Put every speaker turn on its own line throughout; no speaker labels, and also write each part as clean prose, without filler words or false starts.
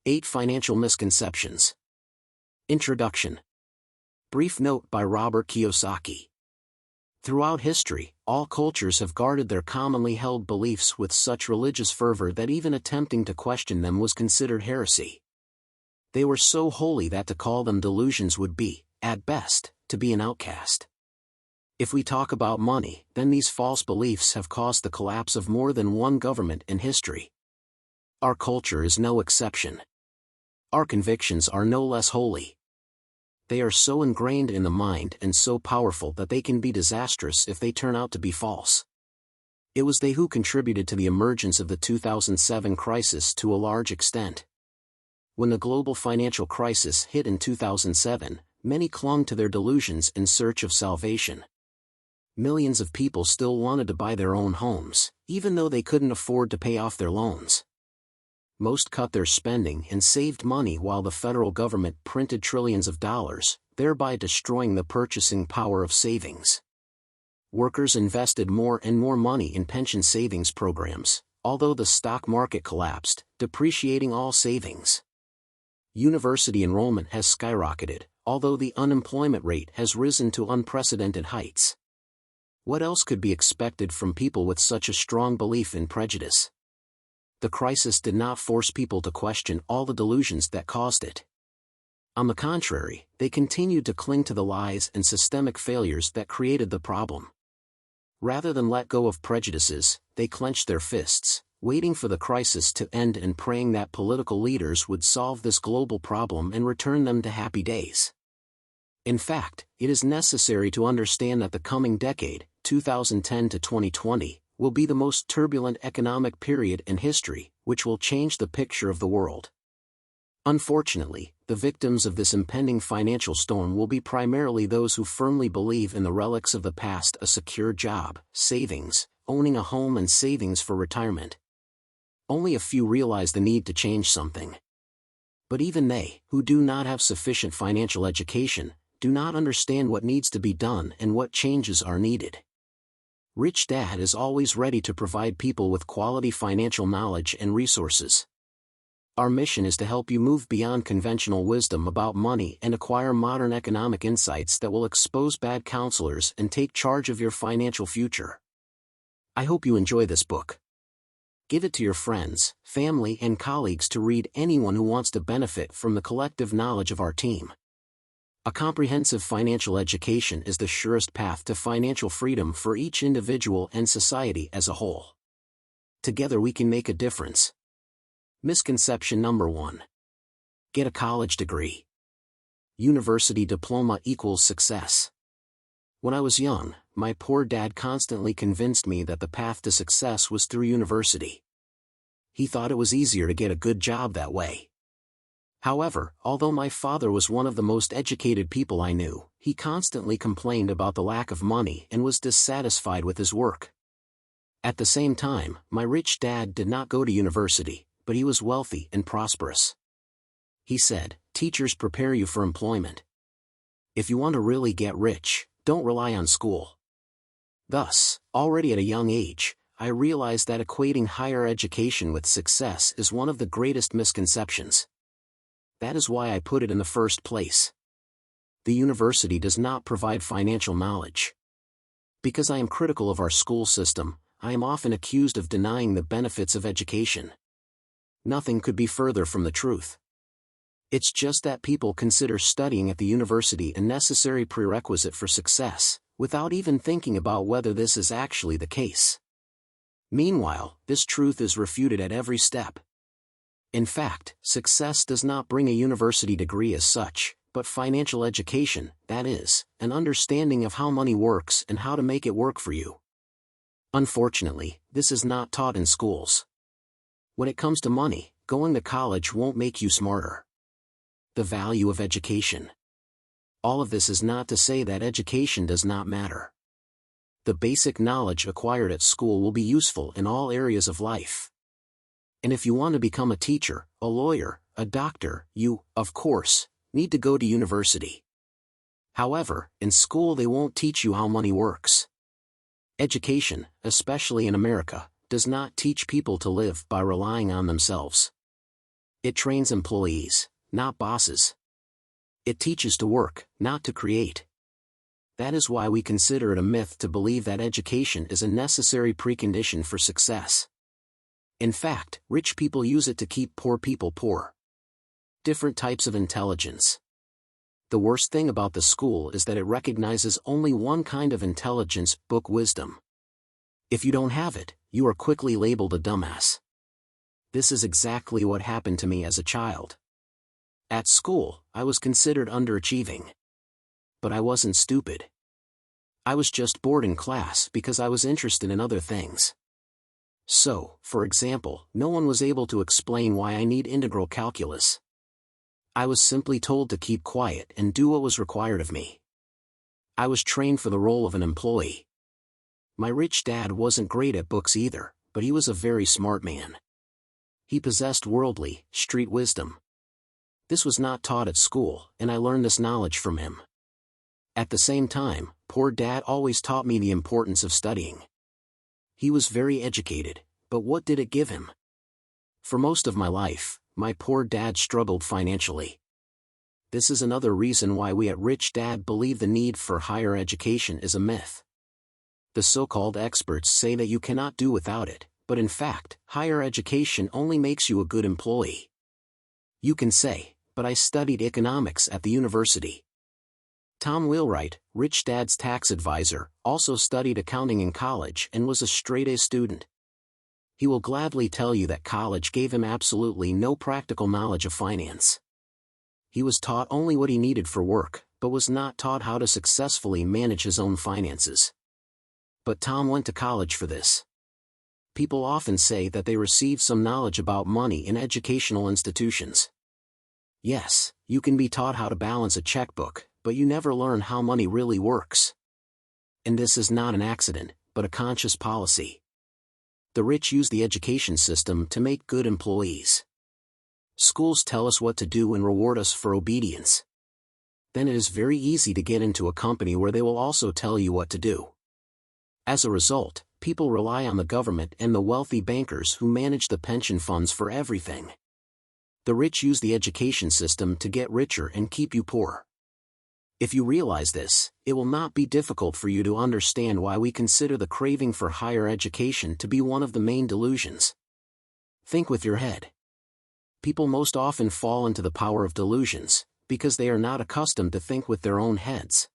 8 Financial Misconceptions. Introduction. Brief note by Robert Kiyosaki. Throughout history, all cultures have guarded their commonly held beliefs with such religious fervor that even attempting to question them was considered heresy. They were so holy that to call them delusions would be, at best, to be an outcast. If we talk about money, then these false beliefs have caused the collapse of more than one government in history. Our culture is no exception. Our convictions are no less holy. They are so ingrained in the mind and so powerful that they can be disastrous if they turn out to be false. It was they who contributed to the emergence of the 2007 crisis to a large extent. When the global financial crisis hit in 2007, many clung to their delusions in search of salvation. Millions of people still wanted to buy their own homes, even though they couldn't afford to pay off their loans. Most cut their spending and saved money while the federal government printed trillions of dollars, thereby destroying the purchasing power of savings. Workers invested more and more money in pension savings programs, although the stock market collapsed, depreciating all savings. University enrollment has skyrocketed, although the unemployment rate has risen to unprecedented heights. What else could be expected from people with such a strong belief in prejudice? The crisis did not force people to question all the delusions that caused it. On the contrary, they continued to cling to the lies and systemic failures that created the problem. Rather than let go of prejudices, they clenched their fists, waiting for the crisis to end and praying that political leaders would solve this global problem and return them to happy days. In fact, it is necessary to understand that the coming decade, 2010 to 2020, will be the most turbulent economic period in history, which will change the picture of the world. Unfortunately, the victims of this impending financial storm will be primarily those who firmly believe in the relics of the past: a secure job, savings, owning a home and savings for retirement. Only a few realize the need to change something. But even they, who do not have sufficient financial education, do not understand what needs to be done and what changes are needed. Rich Dad is always ready to provide people with quality financial knowledge and resources. Our mission is to help you move beyond conventional wisdom about money and acquire modern economic insights that will expose bad counselors and take charge of your financial future. I hope you enjoy this book. Give it to your friends, family, and colleagues to read. Anyone who wants to benefit from the collective knowledge of our team. A comprehensive financial education is the surest path to financial freedom for each individual and society as a whole. Together we can make a difference. Misconception number 1. Get a college degree. University diploma equals success. When I was young, my poor dad constantly convinced me that the path to success was through university. He thought it was easier to get a good job that way. However, although my father was one of the most educated people I knew, he constantly complained about the lack of money and was dissatisfied with his work. At the same time, my rich dad did not go to university, but he was wealthy and prosperous. He said, "Teachers prepare you for employment. If you want to really get rich, don't rely on school." Thus, already at a young age, I realized that equating higher education with success is one of the greatest misconceptions. That is why I put it in the first place. The university does not provide financial knowledge. Because I am critical of our school system, I am often accused of denying the benefits of education. Nothing could be further from the truth. It's just that people consider studying at the university a necessary prerequisite for success, without even thinking about whether this is actually the case. Meanwhile, this truth is refuted at every step. In fact, success does not bring a university degree as such, but financial education, that is, an understanding of how money works and how to make it work for you. Unfortunately, this is not taught in schools. When it comes to money, going to college won't make you smarter. The value of education. All of this is not to say that education does not matter. The basic knowledge acquired at school will be useful in all areas of life. And if you want to become a teacher, a lawyer, a doctor, you, of course, need to go to university. However, in school they won't teach you how money works. Education, especially in America, does not teach people to live by relying on themselves. It trains employees, not bosses. It teaches to work, not to create. That is why we consider it a myth to believe that education is a necessary precondition for success. In fact, rich people use it to keep poor people poor. Different types of intelligence. The worst thing about the school is that it recognizes only one kind of intelligence, book wisdom. If you don't have it, you are quickly labeled a dumbass. This is exactly what happened to me as a child. At school, I was considered underachieving. But I wasn't stupid. I was just bored in class because I was interested in other things. So, for example, no one was able to explain why I need integral calculus. I was simply told to keep quiet and do what was required of me. I was trained for the role of an employee. My rich dad wasn't great at books either, but he was a very smart man. He possessed worldly, street wisdom. This was not taught at school, and I learned this knowledge from him. At the same time, poor dad always taught me the importance of studying. He was very educated, but what did it give him? For most of my life, my poor dad struggled financially. This is another reason why we at Rich Dad believe the need for higher education is a myth. The so-called experts say that you cannot do without it, but in fact, higher education only makes you a good employee. You can say, but I studied economics at the university. Tom Wheelwright, Rich Dad's tax advisor, also studied accounting in college and was a straight-A student. He will gladly tell you that college gave him absolutely no practical knowledge of finance. He was taught only what he needed for work, but was not taught how to successfully manage his own finances. But Tom went to college for this. People often say that they received some knowledge about money in educational institutions. Yes, you can be taught how to balance a checkbook, but you never learn how money really works. And this is not an accident, but a conscious policy. The rich use the education system to make good employees. Schools tell us what to do and reward us for obedience. Then it is very easy to get into a company where they will also tell you what to do. As a result, people rely on the government and the wealthy bankers who manage the pension funds for everything. The rich use the education system to get richer and keep you poor. If you realize this, it will not be difficult for you to understand why we consider the craving for higher education to be one of the main delusions. Think with your head. People most often fall into the power of delusions, because they are not accustomed to think with their own heads.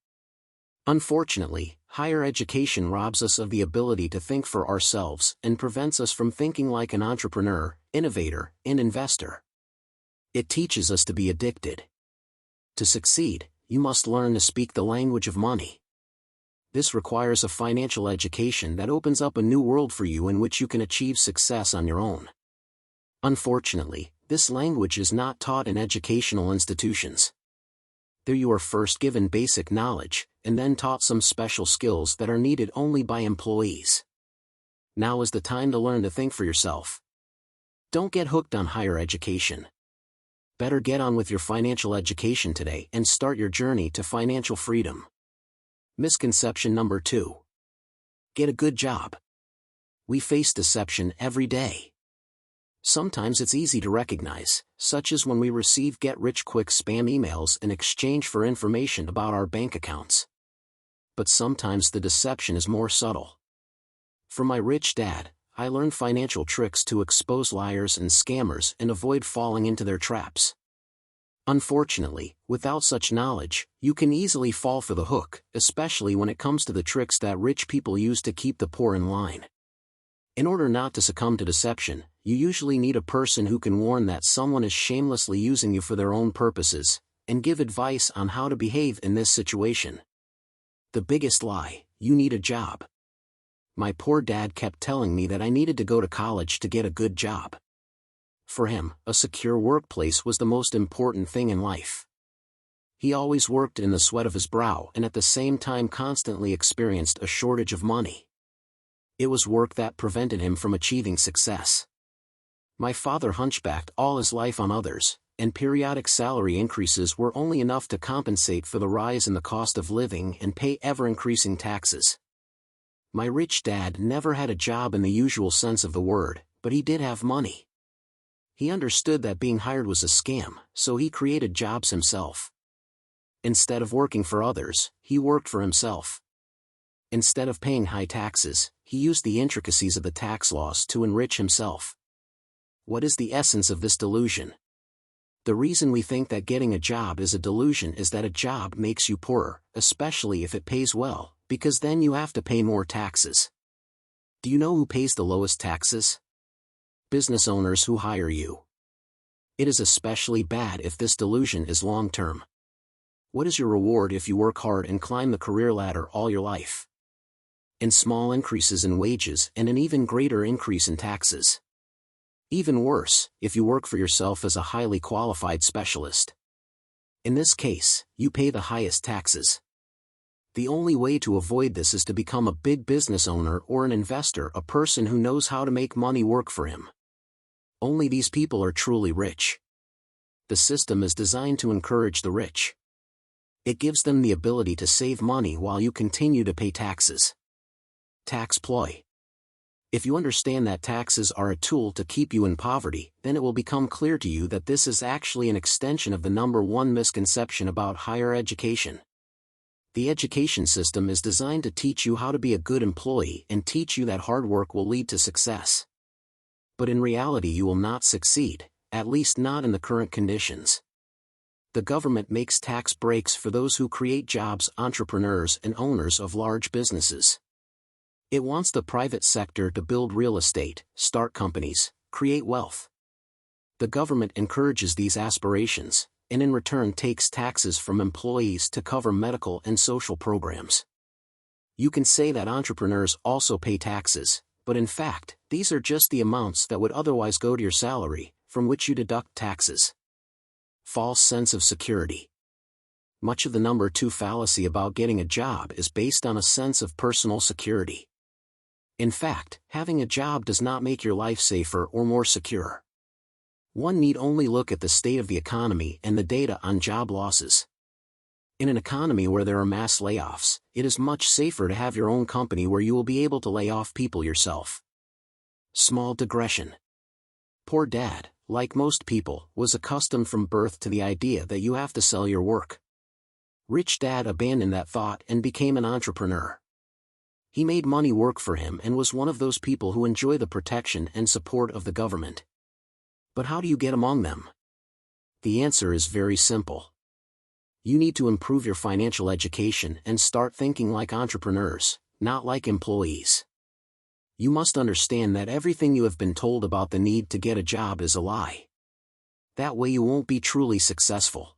Unfortunately, higher education robs us of the ability to think for ourselves and prevents us from thinking like an entrepreneur, innovator, and investor. It teaches us to be addicted. To succeed, you must learn to speak the language of money. This requires a financial education that opens up a new world for you in which you can achieve success on your own. Unfortunately, this language is not taught in educational institutions. There you are first given basic knowledge, and then taught some special skills that are needed only by employees. Now is the time to learn to think for yourself. Don't get hooked on higher education. Better get on with your financial education today and start your journey to financial freedom. Misconception number 2. Get a good job. We face deception every day. Sometimes it's easy to recognize, such as when we receive get-rich-quick spam emails in exchange for information about our bank accounts. But sometimes the deception is more subtle. From my rich dad, I learned financial tricks to expose liars and scammers and avoid falling into their traps. Unfortunately, without such knowledge, you can easily fall for the hook, especially when it comes to the tricks that rich people use to keep the poor in line. In order not to succumb to deception, you usually need a person who can warn that someone is shamelessly using you for their own purposes, and give advice on how to behave in this situation. The biggest lie: you need a job. My poor dad kept telling me that I needed to go to college to get a good job. For him, a secure workplace was the most important thing in life. He always worked in the sweat of his brow and at the same time constantly experienced a shortage of money. It was work that prevented him from achieving success. My father hunchbacked all his life on others, and periodic salary increases were only enough to compensate for the rise in the cost of living and pay ever-increasing taxes. My rich dad never had a job in the usual sense of the word, but he did have money. He understood that being hired was a scam, so he created jobs himself. Instead of working for others, he worked for himself. Instead of paying high taxes, he used the intricacies of the tax laws to enrich himself. What is the essence of this delusion? The reason we think that getting a job is a delusion is that a job makes you poorer, especially if it pays well, because then you have to pay more taxes. Do you know who pays the lowest taxes? Business owners who hire you. It is especially bad if this delusion is long-term. What is your reward if you work hard and climb the career ladder all your life? In small increases in wages and an even greater increase in taxes. Even worse, if you work for yourself as a highly qualified specialist. In this case, you pay the highest taxes. The only way to avoid this is to become a big business owner or an investor, a person who knows how to make money work for him. Only these people are truly rich. The system is designed to encourage the rich. It gives them the ability to save money while you continue to pay taxes. Tax ploy. If you understand that taxes are a tool to keep you in poverty, then it will become clear to you that this is actually an extension of the number one misconception about higher education. The education system is designed to teach you how to be a good employee and teach you that hard work will lead to success. But in reality you will not succeed, at least not in the current conditions. The government makes tax breaks for those who create jobs, entrepreneurs and owners of large businesses. It wants the private sector to build real estate, start companies, create wealth. The government encourages these aspirations, and in return takes taxes from employees to cover medical and social programs. You can say that entrepreneurs also pay taxes, but in fact, these are just the amounts that would otherwise go to your salary, from which you deduct taxes. False sense of security. Much of the number 2 fallacy about getting a job is based on a sense of personal security. In fact, having a job does not make your life safer or more secure. One need only look at the state of the economy and the data on job losses. In an economy where there are mass layoffs, it is much safer to have your own company where you will be able to lay off people yourself. Small digression. Poor Dad, like most people, was accustomed from birth to the idea that you have to sell your work. Rich Dad abandoned that thought and became an entrepreneur. He made money work for him and was one of those people who enjoy the protection and support of the government. But how do you get among them? The answer is very simple. You need to improve your financial education and start thinking like entrepreneurs, not like employees. You must understand that everything you have been told about the need to get a job is a lie. That way you won't be truly successful.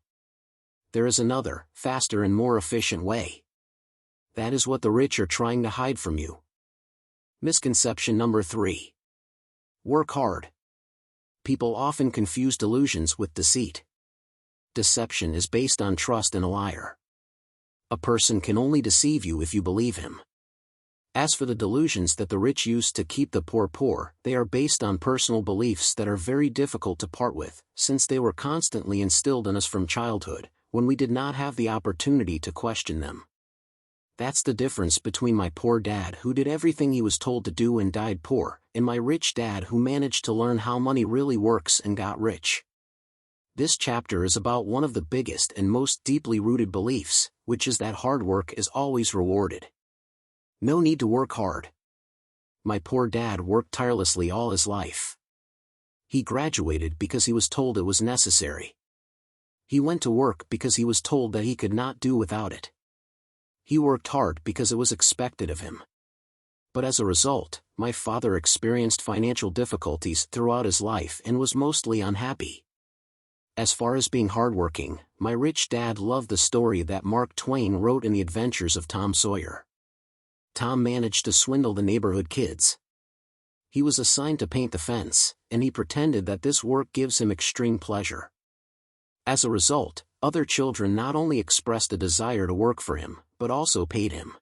There is another, faster and more efficient way. That is what the rich are trying to hide from you. Misconception number 3. Work hard. People often confuse delusions with deceit. Deception is based on trust in a liar. A person can only deceive you if you believe him. As for the delusions that the rich use to keep the poor poor, they are based on personal beliefs that are very difficult to part with, since they were constantly instilled in us from childhood, when we did not have the opportunity to question them. That's the difference between my poor dad who did everything he was told to do and died poor, and my rich dad who managed to learn how money really works and got rich. This chapter is about one of the biggest and most deeply rooted beliefs, which is that hard work is always rewarded. No need to work hard. My poor dad worked tirelessly all his life. He graduated because he was told it was necessary. He went to work because he was told that he could not do without it. He worked hard because it was expected of him. But as a result, my father experienced financial difficulties throughout his life and was mostly unhappy. As far as being hardworking, my rich dad loved the story that Mark Twain wrote in The Adventures of Tom Sawyer. Tom managed to swindle the neighborhood kids. He was assigned to paint the fence, and he pretended that this work gives him extreme pleasure. As a result, other children not only expressed a desire to work for him, but also paid him.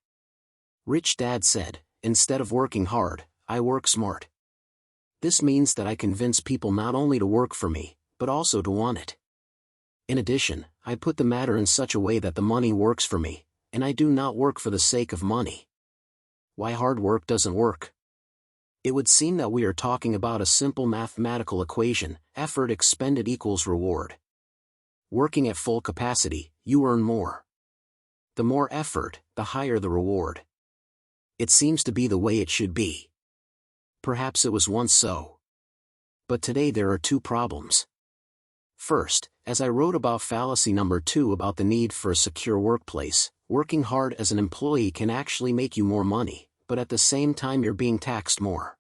Rich Dad said, "Instead of working hard, I work smart. This means that I convince people not only to work for me, but also to want it. In addition, I put the matter in such a way that the money works for me, and I do not work for the sake of money." Why hard work doesn't work? It would seem that we are talking about a simple mathematical equation: effort expended equals reward. Working at full capacity, you earn more. The more effort, the higher the reward. It seems to be the way it should be. Perhaps it was once so. But today there are two problems. First, as I wrote about fallacy number 2 about the need for a secure workplace, working hard as an employee can actually make you more money, but at the same time you're being taxed more.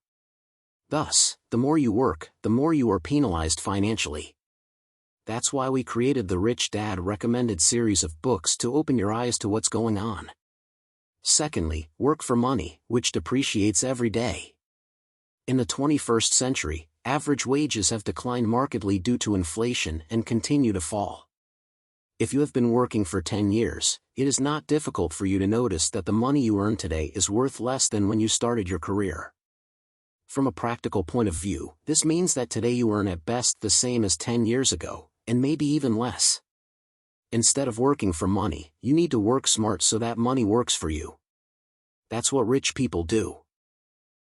Thus, the more you work, the more you are penalized financially. That's why we created the Rich Dad recommended series of books to open your eyes to what's going on. Secondly, work for money, which depreciates every day. In the 21st century, average wages have declined markedly due to inflation and continue to fall. If you have been working for 10 years, it is not difficult for you to notice that the money you earn today is worth less than when you started your career. From a practical point of view, this means that today you earn at best the same as 10 years ago, and maybe even less. Instead of working for money, you need to work smart so that money works for you. That's what rich people do.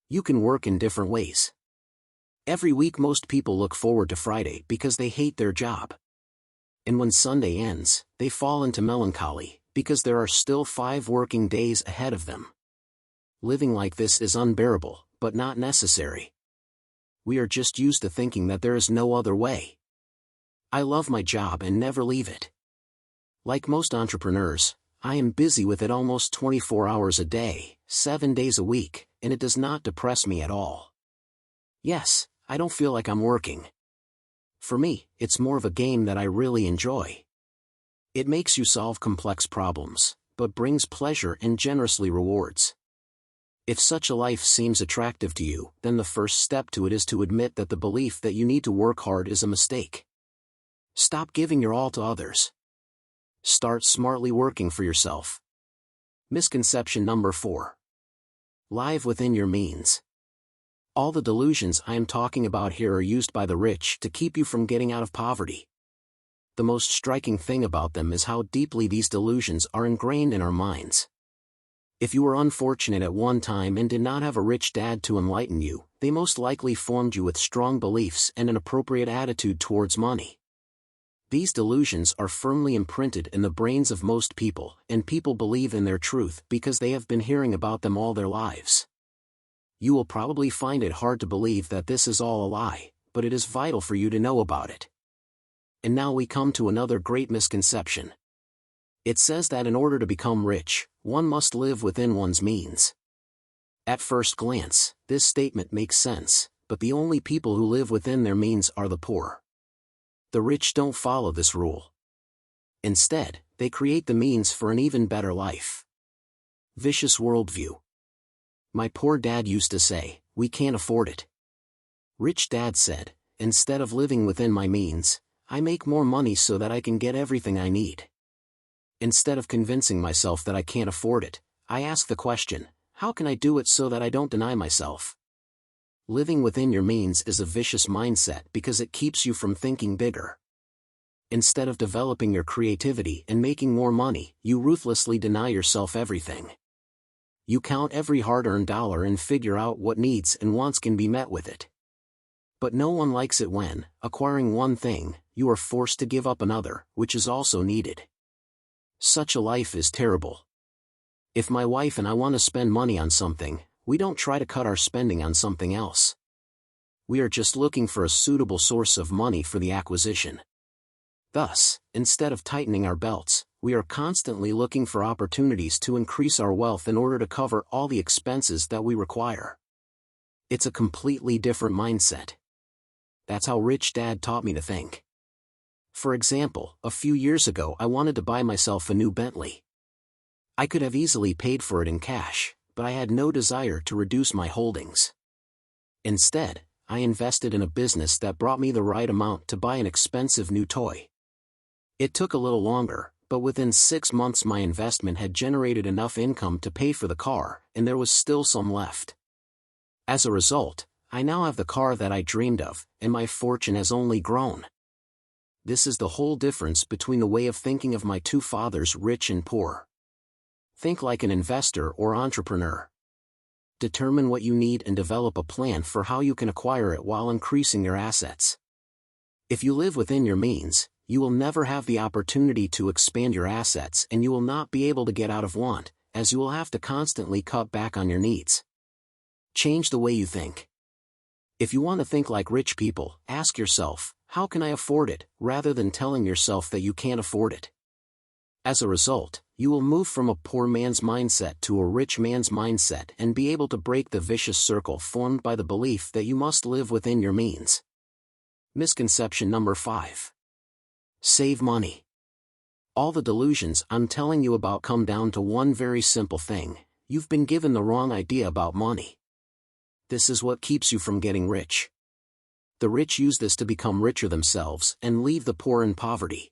You can work in different ways. Every week most people look forward to Friday because they hate their job. And when Sunday ends, they fall into melancholy, because there are still 5 working days ahead of them. Living like this is unbearable, but not necessary. We are just used to thinking that there is no other way. I love my job and never leave it. Like most entrepreneurs, I am busy with it almost 24 hours a day, 7 days a week, and it does not depress me at all. Yes, I don't feel like I'm working. For me, it's more of a game that I really enjoy. It makes you solve complex problems, but brings pleasure and generously rewards. If such a life seems attractive to you, then the first step to it is to admit that the belief that you need to work hard is a mistake. Stop giving your all to others. Start smartly working for yourself. Misconception number 4. Live within your means. All the delusions I am talking about here are used by the rich to keep you from getting out of poverty. The most striking thing about them is how deeply these delusions are ingrained in our minds. If you were unfortunate at one time and did not have a rich dad to enlighten you, they most likely formed you with strong beliefs and an appropriate attitude towards money. These delusions are firmly imprinted in the brains of most people, and people believe in their truth because they have been hearing about them all their lives. You will probably find it hard to believe that this is all a lie, but it is vital for you to know about it. And now we come to another great misconception. It says that in order to become rich, one must live within one's means. At first glance, this statement makes sense, but the only people who live within their means are the poor. The rich don't follow this rule. Instead, they create the means for an even better life. Vicious worldview. My poor dad used to say, "We can't afford it." Rich dad said, "Instead of living within my means, I make more money so that I can get everything I need." Instead of convincing myself that I can't afford it, I ask the question, how can I do it so that I don't deny myself? Living within your means is a vicious mindset because it keeps you from thinking bigger. Instead of developing your creativity and making more money, you ruthlessly deny yourself everything. You count every hard-earned dollar and figure out what needs and wants can be met with it. But no one likes it when, acquiring one thing, you are forced to give up another, which is also needed. Such a life is terrible. If my wife and I want to spend money on something, we don't try to cut our spending on something else. We are just looking for a suitable source of money for the acquisition. Thus, instead of tightening our belts, we are constantly looking for opportunities to increase our wealth in order to cover all the expenses that we require. It's a completely different mindset. That's how Rich Dad taught me to think. For example, a few years ago I wanted to buy myself a new Bentley. I could have easily paid for it in cash, but I had no desire to reduce my holdings. Instead, I invested in a business that brought me the right amount to buy an expensive new toy. It took a little longer, but within 6 months my investment had generated enough income to pay for the car, and there was still some left. As a result, I now have the car that I dreamed of, and my fortune has only grown. This is the whole difference between the way of thinking of my two fathers, rich and poor. Think like an investor or entrepreneur. Determine what you need and develop a plan for how you can acquire it while increasing your assets. If you live within your means, you will never have the opportunity to expand your assets and you will not be able to get out of want, as you will have to constantly cut back on your needs. Change the way you think. If you want to think like rich people, ask yourself, how can I afford it, rather than telling yourself that you can't afford it. As a result, you will move from a poor man's mindset to a rich man's mindset and be able to break the vicious circle formed by the belief that you must live within your means. Misconception number 5. Save money. All the delusions I'm telling you about come down to one very simple thing: you've been given the wrong idea about money. This is what keeps you from getting rich. The rich use this to become richer themselves and leave the poor in poverty.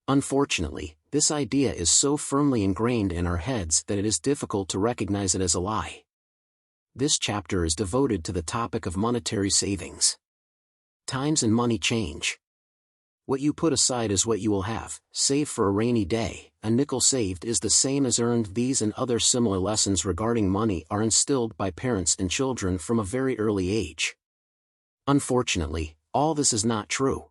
Unfortunately, this idea is so firmly ingrained in our heads that it is difficult to recognize it as a lie. This chapter is devoted to the topic of monetary savings. Times and money change. What you put aside is what you will have. Save for a rainy day. A nickel saved is the same as earned. These and other similar lessons regarding money are instilled by parents and children from a very early age. Unfortunately, all this is not true.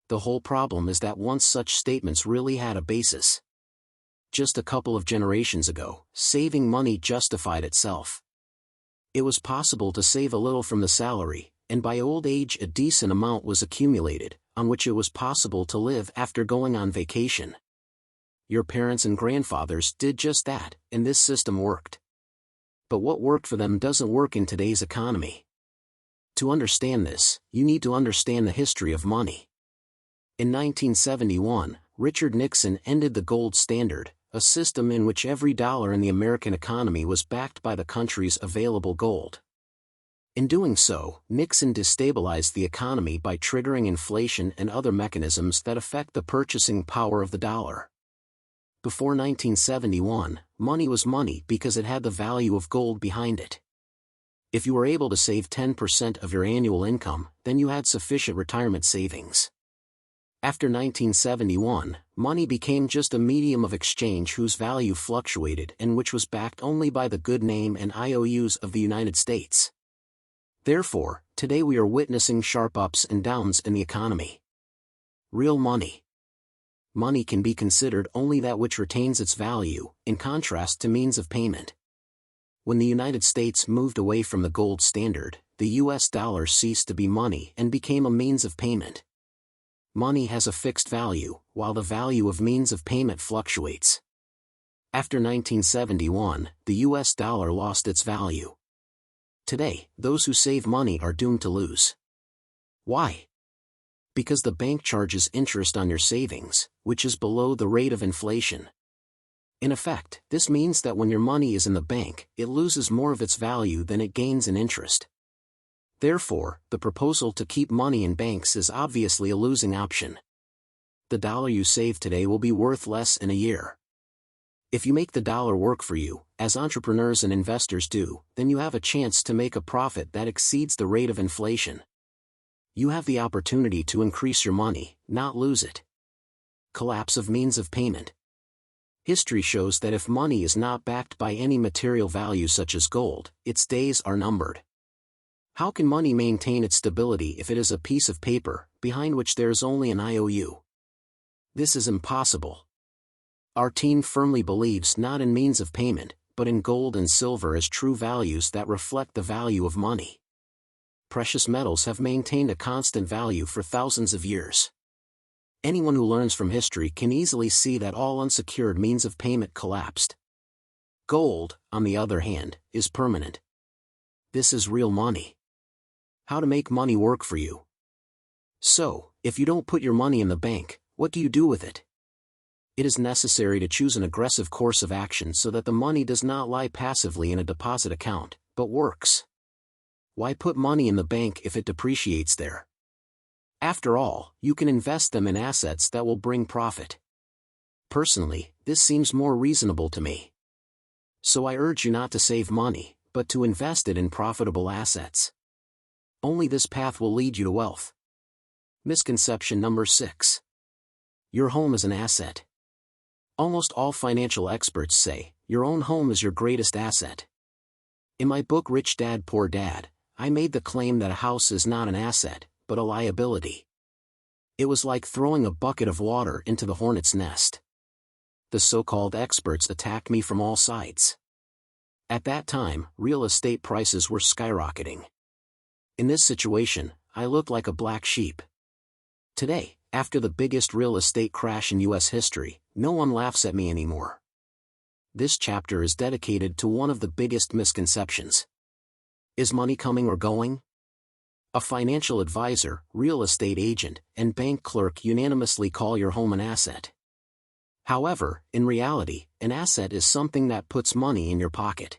The whole problem is that once such statements really had a basis. Just a couple of generations ago, saving money justified itself. It was possible to save a little from the salary, and by old age a decent amount was accumulated, on which it was possible to live after going on vacation. Your parents and grandfathers did just that, and this system worked. But what worked for them doesn't work in today's economy. To understand this, you need to understand the history of money. In 1971, Richard Nixon ended the gold standard, a system in which every dollar in the American economy was backed by the country's available gold. In doing so, Nixon destabilized the economy by triggering inflation and other mechanisms that affect the purchasing power of the dollar. Before 1971, money was money because it had the value of gold behind it. If you were able to save 10% of your annual income, then you had sufficient retirement savings. After 1971, money became just a medium of exchange whose value fluctuated and which was backed only by the good name and IOUs of the United States. Therefore, today we are witnessing sharp ups and downs in the economy. Real money. Money can be considered only that which retains its value, in contrast to means of payment. When the United States moved away from the gold standard, the US dollar ceased to be money and became a means of payment. Money has a fixed value, while the value of means of payment fluctuates. After 1971, the US dollar lost its value. Today, those who save money are doomed to lose. Why? Because the bank charges interest on your savings, which is below the rate of inflation. In effect, this means that when your money is in the bank, it loses more of its value than it gains in interest. Therefore, the proposal to keep money in banks is obviously a losing option. The dollar you save today will be worth less in a year. If you make the dollar work for you, as entrepreneurs and investors do, then you have a chance to make a profit that exceeds the rate of inflation. You have the opportunity to increase your money, not lose it. Collapse of means of payment. History shows that if money is not backed by any material value such as gold, its days are numbered. How can money maintain its stability if it is a piece of paper, behind which there is only an IOU? This is impossible. Our team firmly believes not in means of payment, but in gold and silver as true values that reflect the value of money. Precious metals have maintained a constant value for thousands of years. Anyone who learns from history can easily see that all unsecured means of payment collapsed. Gold, on the other hand, is permanent. This is real money. How to make money work for you. So, if you don't put your money in the bank, what do you do with it? It is necessary to choose an aggressive course of action so that the money does not lie passively in a deposit account, but works. Why put money in the bank if it depreciates there? After all, you can invest them in assets that will bring profit. Personally, this seems more reasonable to me. So I urge you not to save money, but to invest it in profitable assets. Only this path will lead you to wealth. Misconception number 6. Your home is an asset. Almost all financial experts say, your own home is your greatest asset. In my book Rich Dad Poor Dad, I made the claim that a house is not an asset, but a liability. It was like throwing a bucket of water into the hornet's nest. The so-called experts attacked me from all sides. At that time, real estate prices were skyrocketing. In this situation, I looked like a black sheep. Today, after the biggest real estate crash in U.S. history, no one laughs at me anymore. This chapter is dedicated to one of the biggest misconceptions. Is money coming or going? A financial advisor, real estate agent, and bank clerk unanimously call your home an asset. However, in reality, an asset is something that puts money in your pocket.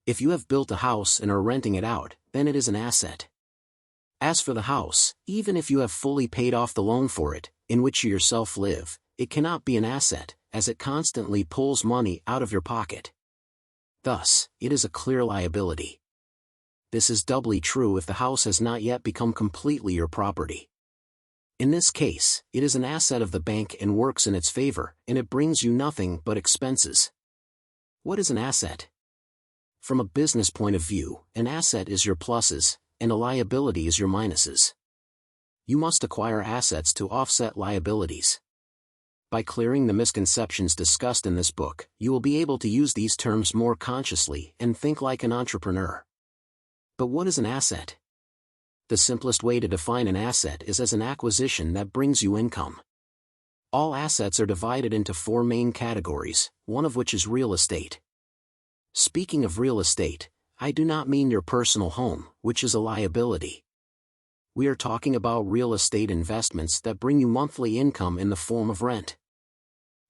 If you have built a house and are renting it out, then it is an asset. As for the house, even if you have fully paid off the loan for it, in which you yourself live, it cannot be an asset, as it constantly pulls money out of your pocket. Thus, it is a clear liability. This is doubly true if the house has not yet become completely your property. In this case, it is an asset of the bank and works in its favor, and it brings you nothing but expenses. What is an asset? From a business point of view, an asset is your pluses, and a liability is your minuses. You must acquire assets to offset liabilities. By clearing the misconceptions discussed in this book, you will be able to use these terms more consciously and think like an entrepreneur. But what is an asset? The simplest way to define an asset is as an acquisition that brings you income. All assets are divided into four main categories, one of which is real estate. Speaking of real estate, I do not mean your personal home, which is a liability. We are talking about real estate investments that bring you monthly income in the form of rent.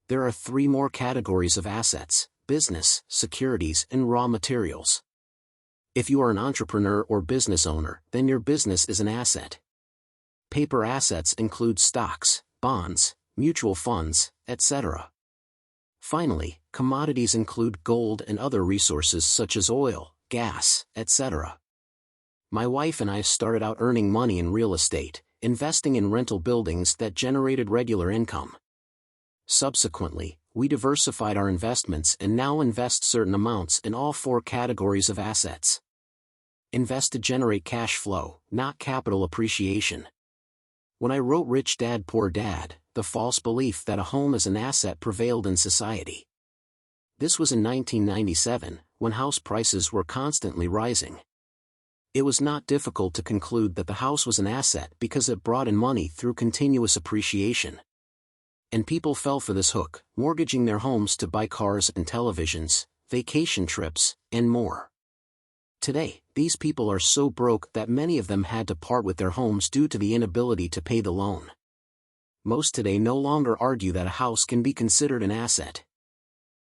There are three more categories of assets: business, securities, and raw materials. If you are an entrepreneur or business owner, then your business is an asset. Paper assets include stocks, bonds, mutual funds, etc. Finally, commodities include gold and other resources such as oil, gas, etc. My wife and I started out earning money in real estate, investing in rental buildings that generated regular income. Subsequently, we diversified our investments and now invest certain amounts in all four categories of assets. Invest to generate cash flow, not capital appreciation. When I wrote Rich Dad Poor Dad, the false belief that a home is an asset prevailed in society. This was in 1997, when house prices were constantly rising. It was not difficult to conclude that the house was an asset because it brought in money through continuous appreciation. And people fell for this hook, mortgaging their homes to buy cars and televisions, vacation trips, and more. Today, these people are so broke that many of them had to part with their homes due to the inability to pay the loan. Most today no longer argue that a house can be considered an asset.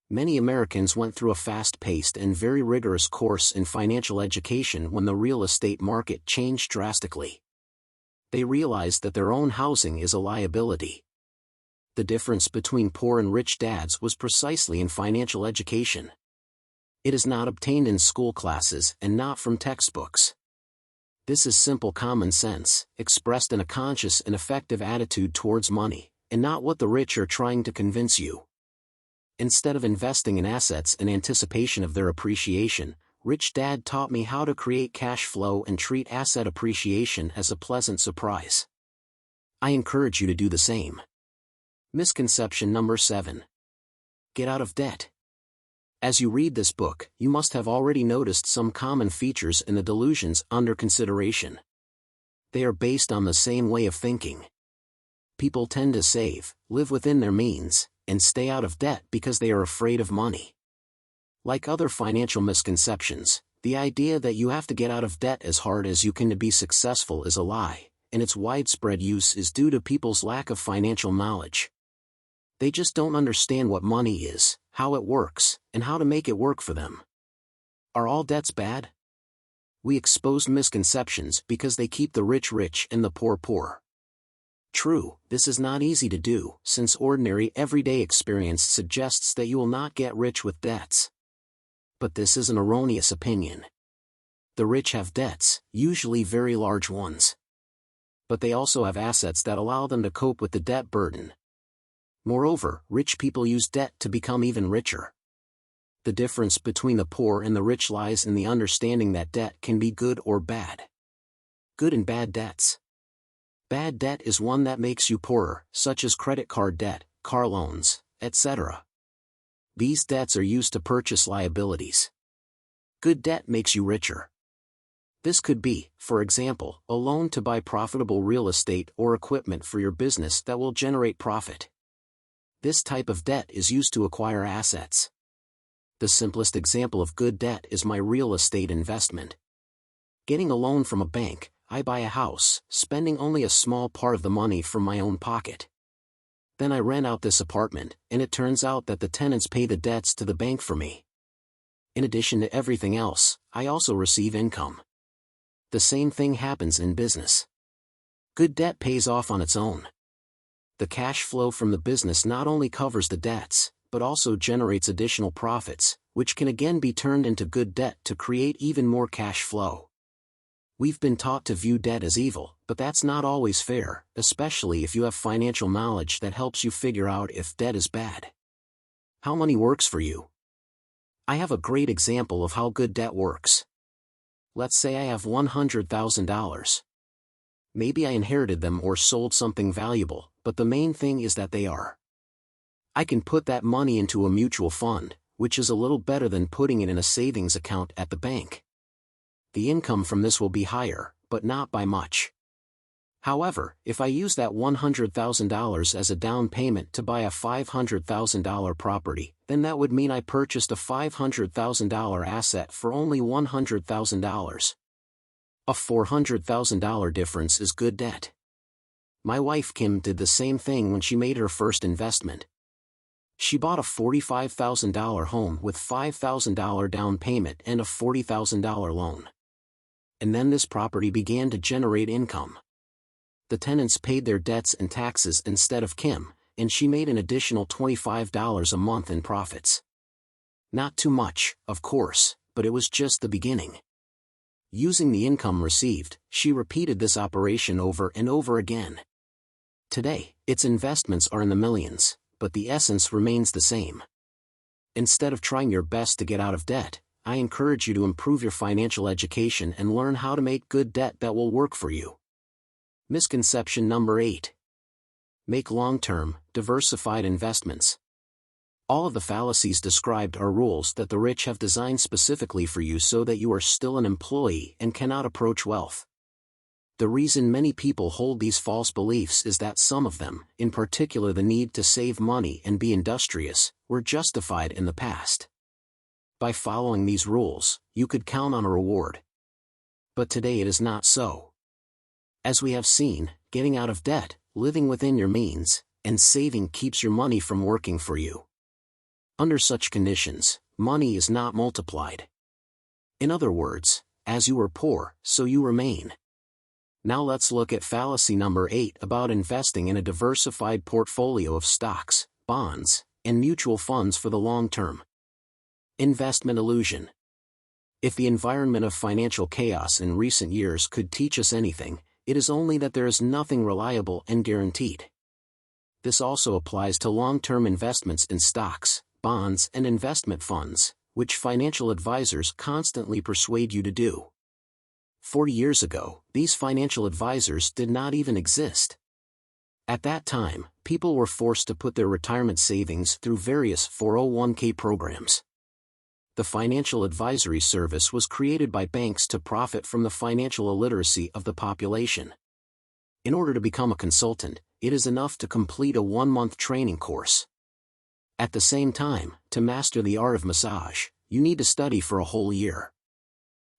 Many Americans went through a fast-paced and very rigorous course in financial education when the real estate market changed drastically. They realized that their own housing is a liability. The difference between poor and rich dads was precisely in financial education. It is not obtained in school classes and not from textbooks. This is simple common sense, expressed in a conscious and effective attitude towards money, and not what the rich are trying to convince you. Instead of investing in assets in anticipation of their appreciation, Rich Dad taught me how to create cash flow and treat asset appreciation as a pleasant surprise. I encourage you to do the same. Misconception number 7. Get out of debt. As you read this book, you must have already noticed some common features in the delusions under consideration. They are based on the same way of thinking. People tend to save, live within their means, and stay out of debt because they are afraid of money. Like other financial misconceptions, the idea that you have to get out of debt as hard as you can to be successful is a lie, and its widespread use is due to people's lack of financial knowledge. They just don't understand what money is, how it works, and how to make it work for them. Are all debts bad? We expose misconceptions because they keep the rich rich and the poor poor. True, this is not easy to do, since ordinary everyday experience suggests that you will not get rich with debts. But this is an erroneous opinion. The rich have debts, usually very large ones. But they also have assets that allow them to cope with the debt burden. Moreover, rich people use debt to become even richer. The difference between the poor and the rich lies in the understanding that debt can be good or bad. Good and bad debts. Bad debt is one that makes you poorer, such as credit card debt, car loans, etc. These debts are used to purchase liabilities. Good debt makes you richer. This could be, for example, a loan to buy profitable real estate or equipment for your business that will generate profit. This type of debt is used to acquire assets. The simplest example of good debt is my real estate investment. Getting a loan from a bank, I buy a house, spending only a small part of the money from my own pocket. Then I rent out this apartment, and it turns out that the tenants pay the debts to the bank for me. In addition to everything else, I also receive income. The same thing happens in business. Good debt pays off on its own. The cash flow from the business not only covers the debts, but also generates additional profits, which can again be turned into good debt to create even more cash flow. We've been taught to view debt as evil, but that's not always fair, especially if you have financial knowledge that helps you figure out if debt is bad. How money works for you. I have a great example of how good debt works. Let's say I have $100,000. Maybe I inherited them or sold something valuable, but the main thing is that they are. I can put that money into a mutual fund, which is a little better than putting it in a savings account at the bank. The income from this will be higher, but not by much. However, if I use that $100,000 as a down payment to buy a $500,000 property, then that would mean I purchased a $500,000 asset for only $100,000. A $400,000 difference is good debt. My wife Kim did the same thing when she made her first investment. She bought a $45,000 home with $5,000 down payment and a $40,000 loan. And then this property began to generate income. The tenants paid their debts and taxes instead of Kim, and she made an additional $25 a month in profits. Not too much, of course, but it was just the beginning. Using the income received, she repeated this operation over and over again. Today, its investments are in the millions, but the essence remains the same. Instead of trying your best to get out of debt, I encourage you to improve your financial education and learn how to make good debt that will work for you. Misconception number 8. Make long-term, diversified investments. All of the fallacies described are rules that the rich have designed specifically for you so that you are still an employee and cannot approach wealth. The reason many people hold these false beliefs is that some of them, in particular the need to save money and be industrious, were justified in the past. By following these rules, you could count on a reward. But today it is not so. As we have seen, getting out of debt, living within your means, and saving keeps your money from working for you. Under such conditions, money is not multiplied. In other words, as you are poor, so you remain. Now let's look at fallacy number 8 about investing in a diversified portfolio of stocks, bonds, and mutual funds for the long term. Investment illusion. If the environment of financial chaos in recent years could teach us anything, it is only that there is nothing reliable and guaranteed. This also applies to long-term investments in stocks, bonds, and investment funds, which financial advisors constantly persuade you to do. 40 years ago, these financial advisors did not even exist. At that time, people were forced to put their retirement savings through various 401k programs. The financial advisory service was created by banks to profit from the financial illiteracy of the population. In order to become a consultant, it is enough to complete a 1-month training course. At the same time, to master the art of massage, you need to study for a whole year.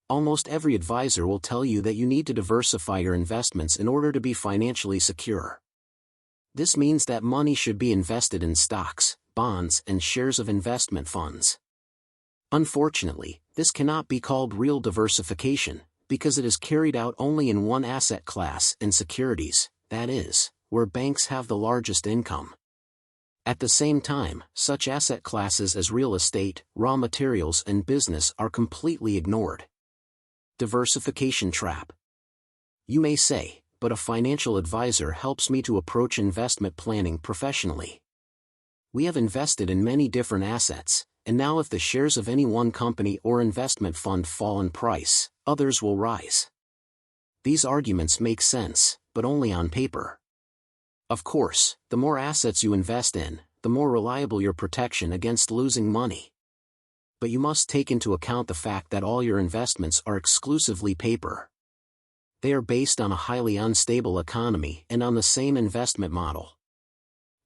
Almost every advisor will tell you that you need to diversify your investments in order to be financially secure. This means that money should be invested in stocks, bonds, and shares of investment funds. Unfortunately, this cannot be called real diversification, because it is carried out only in one asset class in securities, that is, where banks have the largest income. At the same time, such asset classes as real estate, raw materials, and business are completely ignored. Diversification trap. You may say, but a financial advisor helps me to approach investment planning professionally. We have invested in many different assets, and now if the shares of any one company or investment fund fall in price, others will rise. These arguments make sense, but only on paper. Of course, the more assets you invest in, the more reliable your protection against losing money. But you must take into account the fact that all your investments are exclusively paper. They are based on a highly unstable economy and on the same investment model.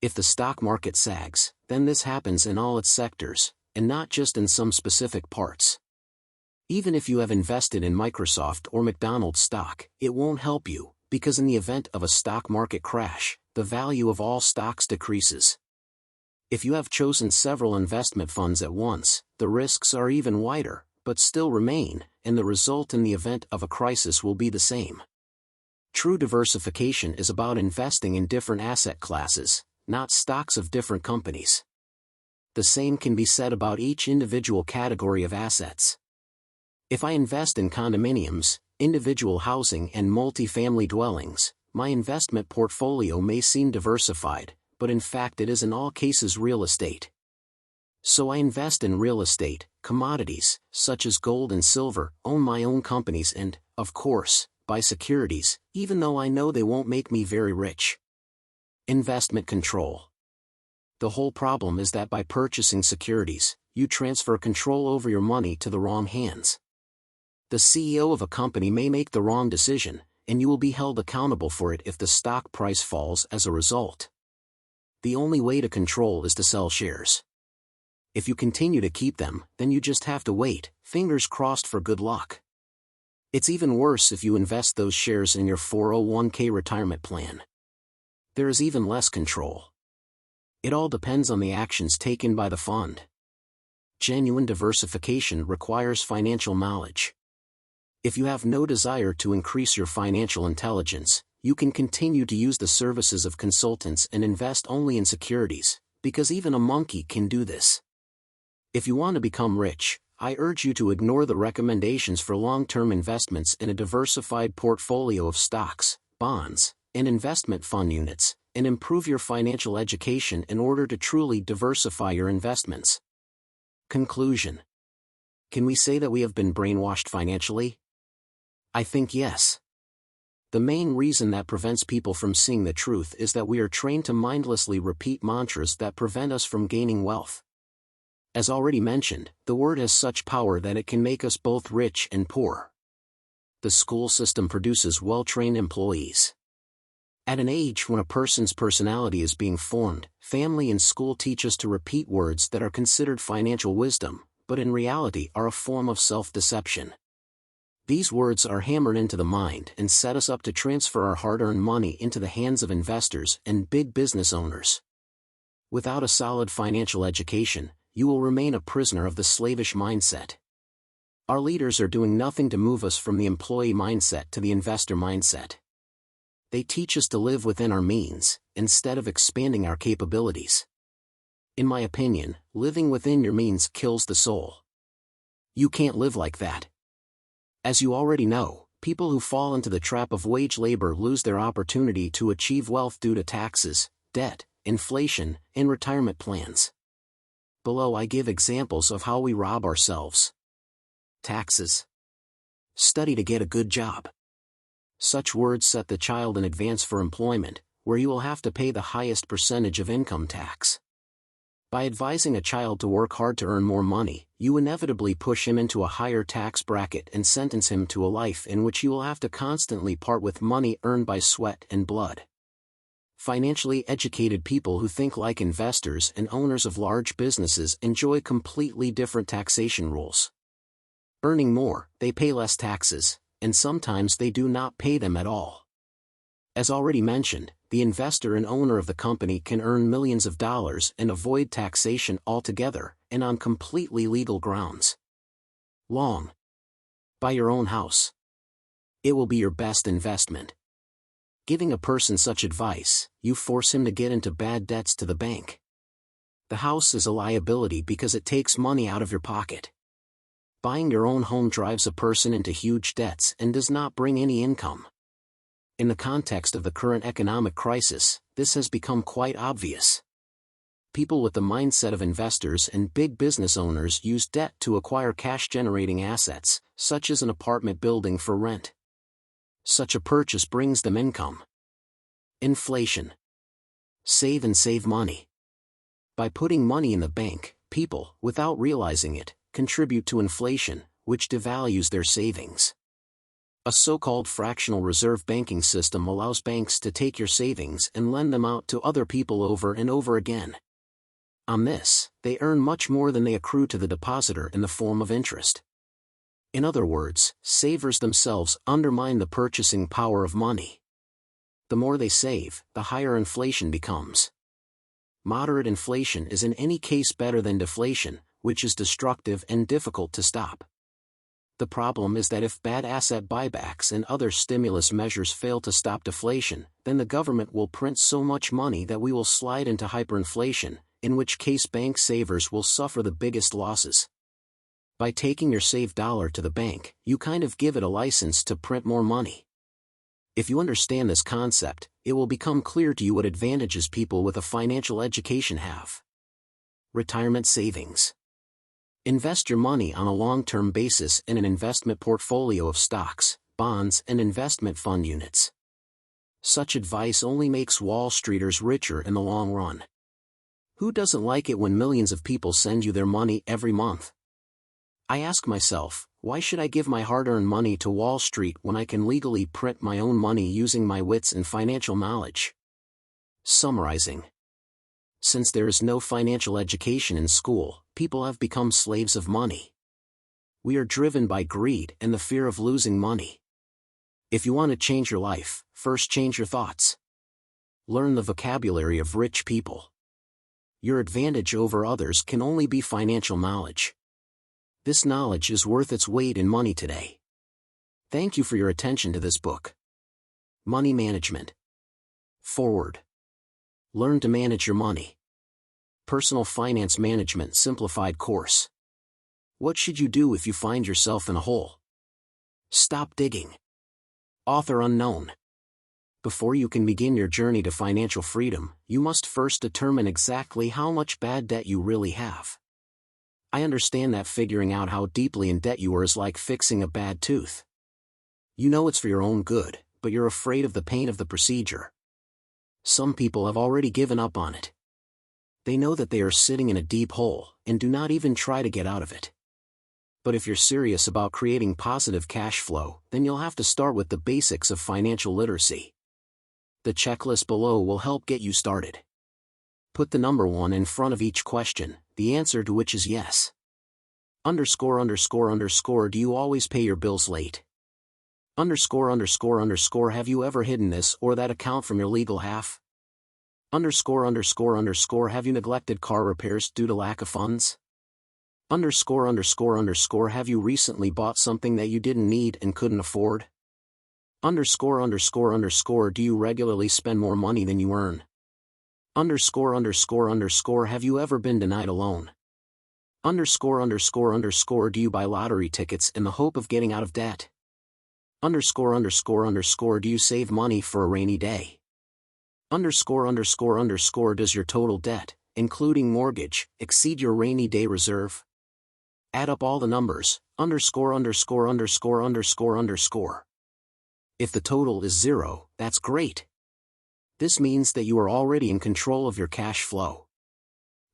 If the stock market sags, then this happens in all its sectors, and not just in some specific parts. Even if you have invested in Microsoft or McDonald's stock, it won't help you, because in the event of a stock market crash, the value of all stocks decreases. If you have chosen several investment funds at once, the risks are even wider, but still remain, and the result in the event of a crisis will be the same. True diversification is about investing in different asset classes, not stocks of different companies. The same can be said about each individual category of assets. If I invest in condominiums, individual housing and multi-family dwellings, my investment portfolio may seem diversified, but in fact it is in all cases real estate. So I invest in real estate, commodities, such as gold and silver, own my own companies and, of course, buy securities, even though I know they won't make me very rich. Investment control. The whole problem is that by purchasing securities, you transfer control over your money to the wrong hands. The CEO of a company may make the wrong decision, and you will be held accountable for it if the stock price falls as a result. The only way to control is to sell shares. If you continue to keep them, then you just have to wait, fingers crossed for good luck. It's even worse if you invest those shares in your 401k retirement plan. There is even less control. It all depends on the actions taken by the fund. Genuine diversification requires financial knowledge. If you have no desire to increase your financial intelligence, you can continue to use the services of consultants and invest only in securities, because even a monkey can do this. If you want to become rich, I urge you to ignore the recommendations for long-term investments in a diversified portfolio of stocks, bonds, and investment fund units, and improve your financial education in order to truly diversify your investments. Conclusion. Can we say that we have been brainwashed financially? I think yes. The main reason that prevents people from seeing the truth is that we are trained to mindlessly repeat mantras that prevent us from gaining wealth. As already mentioned, the word has such power that it can make us both rich and poor. The school system produces well-trained employees. At an age when a person's personality is being formed, family and school teach us to repeat words that are considered financial wisdom, but in reality are a form of self-deception. These words are hammered into the mind and set us up to transfer our hard-earned money into the hands of investors and big business owners. Without a solid financial education, you will remain a prisoner of the slavish mindset. Our leaders are doing nothing to move us from the employee mindset to the investor mindset. They teach us to live within our means, instead of expanding our capabilities. In my opinion, living within your means kills the soul. You can't live like that. As you already know, people who fall into the trap of wage labor lose their opportunity to achieve wealth due to taxes, debt, inflation, and retirement plans. Below I give examples of how we rob ourselves. Taxes. Study to get a good job. Such words set the child in advance for employment, where you will have to pay the highest percentage of income tax. By advising a child to work hard to earn more money, you inevitably push him into a higher tax bracket and sentence him to a life in which he will have to constantly part with money earned by sweat and blood. Financially educated people who think like investors and owners of large businesses enjoy completely different taxation rules. Earning more, they pay less taxes, and sometimes they do not pay them at all. As already mentioned, the investor and owner of the company can earn millions of dollars and avoid taxation altogether, and on completely legal grounds. Long. Buy your own house. It will be your best investment. Giving a person such advice, you force him to get into bad debts to the bank. The house is a liability because it takes money out of your pocket. Buying your own home drives a person into huge debts and does not bring any income. In the context of the current economic crisis, this has become quite obvious. people with the mindset of investors and big business owners use debt to acquire cash-generating assets, such as an apartment building for rent. Such a purchase brings them income. Inflation. Save and save money. By putting money in the bank, people, without realizing it, contribute to inflation, which devalues their savings. A so-called fractional reserve banking system allows banks to take your savings and lend them out to other people over and over again. On this, they earn much more than they accrue to the depositor in the form of interest. In other words, savers themselves undermine the purchasing power of money. The more they save, the higher inflation becomes. Moderate inflation is in any case better than deflation, which is destructive and difficult to stop. The problem is that if bad asset buybacks and other stimulus measures fail to stop deflation, then the government will print so much money that we will slide into hyperinflation, in which case bank savers will suffer the biggest losses. By taking your saved dollar to the bank, you kind of give it a license to print more money. If you understand this concept, it will become clear to you what advantages people with a financial education have. Retirement savings. Invest your money on a long-term basis in an investment portfolio of stocks, bonds, and investment fund units. Such advice only makes Wall Streeters richer in the long run. Who doesn't like it when millions of people send you their money every month? I ask myself, why should I give my hard-earned money to Wall Street when I can legally print my own money using my wits and financial knowledge? Summarizing. Since there is no financial education in school, people have become slaves of money. We are driven by greed and the fear of losing money. If you want to change your life, first change your thoughts. Learn the vocabulary of rich people. Your advantage over others can only be financial knowledge. This knowledge is worth its weight in money today. Thank you for your attention to this book. Money Management. Forward. Learn to manage your money. Personal Finance Management Simplified course. What should you do if you find yourself in a hole? Stop digging. Author unknown. Before you can begin your journey to financial freedom, you must first determine exactly how much bad debt you really have. I understand that figuring out how deeply in debt you are is like fixing a bad tooth. You know it's for your own good, but you're afraid of the pain of the procedure. Some people have already given up on it. They know that they are sitting in a deep hole, and do not even try to get out of it. But if you're serious about creating positive cash flow, then you'll have to start with the basics of financial literacy. The checklist below will help get you started. Put the number 1 in front of each question, the answer to which is yes. Do you always pay your bills late? Have you ever hidden this or that account from your legal half? Have you neglected car repairs due to lack of funds? Have you recently bought something that you didn't need and couldn't afford? Do you regularly spend more money than you earn? Have you ever been denied a loan? Do you buy lottery tickets in the hope of getting out of debt? Do you save money for a rainy day? Does your total debt, including mortgage, exceed your rainy day reserve? Add up all the numbers, If the total is 0, that's great. This means that you are already in control of your cash flow.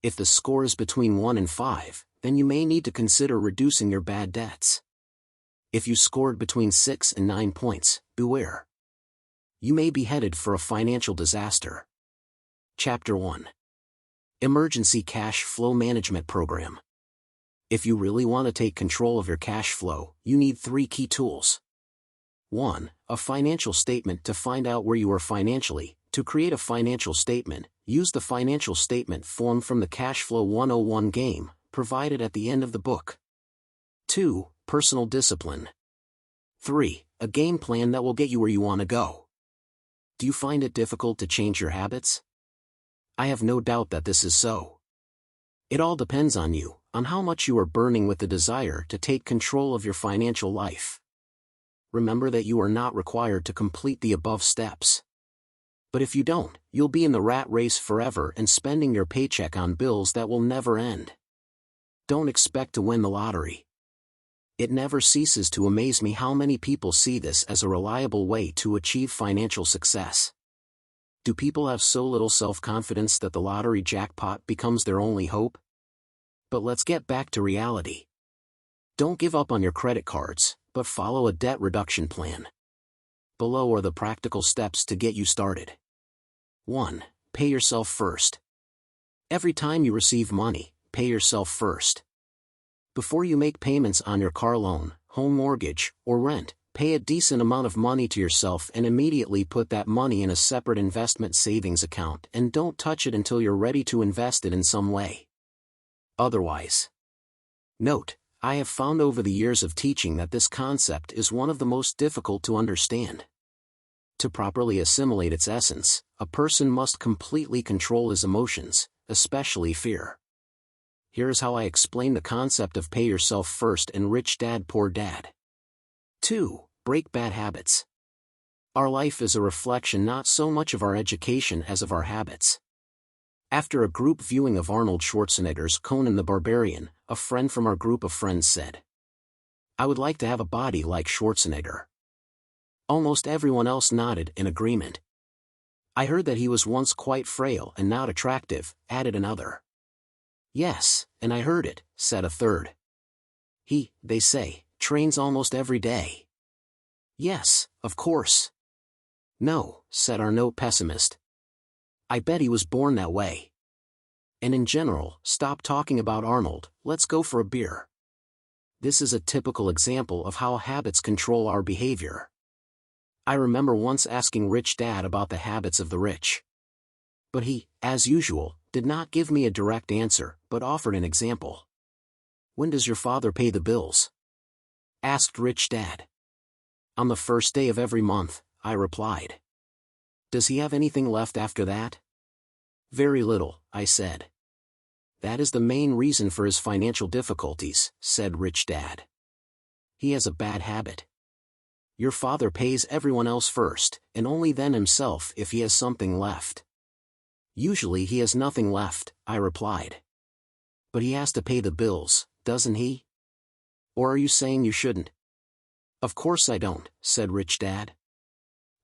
If the score is between 1 and 5, then you may need to consider reducing your bad debts. If you scored between 6 and 9 points, beware. You may be headed for a financial disaster. Chapter 1. Emergency Cash Flow Management Program. If you really want to take control of your cash flow, you need 3 key tools. 1. A financial statement to find out where you are financially. To create a financial statement, use the financial statement form from the Cash Flow 101 game, provided at the end of the book. 2. Personal discipline. 3. A game plan that will get you where you want to go. Do you find it difficult to change your habits? I have no doubt that this is so. It all depends on you, on how much you are burning with the desire to take control of your financial life. Remember that you are not required to complete the above steps. But if you don't, You'll be in the rat race forever and spending your paycheck on bills that will never end. Don't expect to win the lottery. It never ceases to amaze me how many people see this as a reliable way to achieve financial success. Do people have so little self-confidence that the lottery jackpot becomes their only hope? But let's get back to reality. Don't give up on your credit cards, but follow a debt reduction plan. Below are the practical steps to get you started. 1. Pay yourself first. Every time you receive money, pay yourself first. Before you make payments on your car loan, home mortgage, or rent, pay a decent amount of money to yourself and immediately put that money in a separate investment savings account and don't touch it until you're ready to invest it in some way. Otherwise. Note, I have found over the years of teaching that this concept is one of the most difficult to understand. To properly assimilate its essence, a person must completely control his emotions, especially fear. Here's how I explain the concept of pay yourself first and rich dad poor dad. 2. Break bad habits. Our life is a reflection not so much of our education as of our habits. After a group viewing of Arnold Schwarzenegger's Conan the Barbarian, a friend from our group of friends said, "I would like to have a body like Schwarzenegger." Almost everyone else nodded in agreement. "I heard that he was once quite frail and not attractive," added another. "Yes, and I heard it," said a third. They say, trains almost every day." "Yes, of course." "No," said our no pessimist. "I bet he was born that way. And in general, stop talking about Arnold, let's go for a beer." This is a typical example of how habits control our behavior. I remember once asking Rich Dad about the habits of the rich. But he, as usual, did not give me a direct answer, but offered an example. "When does your father pay the bills?" asked Rich Dad. "On the first day of every month," I replied. "Does he have anything left after that?" "Very little," I said. "That is the main reason for his financial difficulties," said Rich Dad. "He has a bad habit. Your father pays everyone else first, and only then himself if he has something left." "Usually he has nothing left," I replied. "But he has to pay the bills, doesn't he? Or are you saying you shouldn't?" "Of course I don't," said Rich Dad.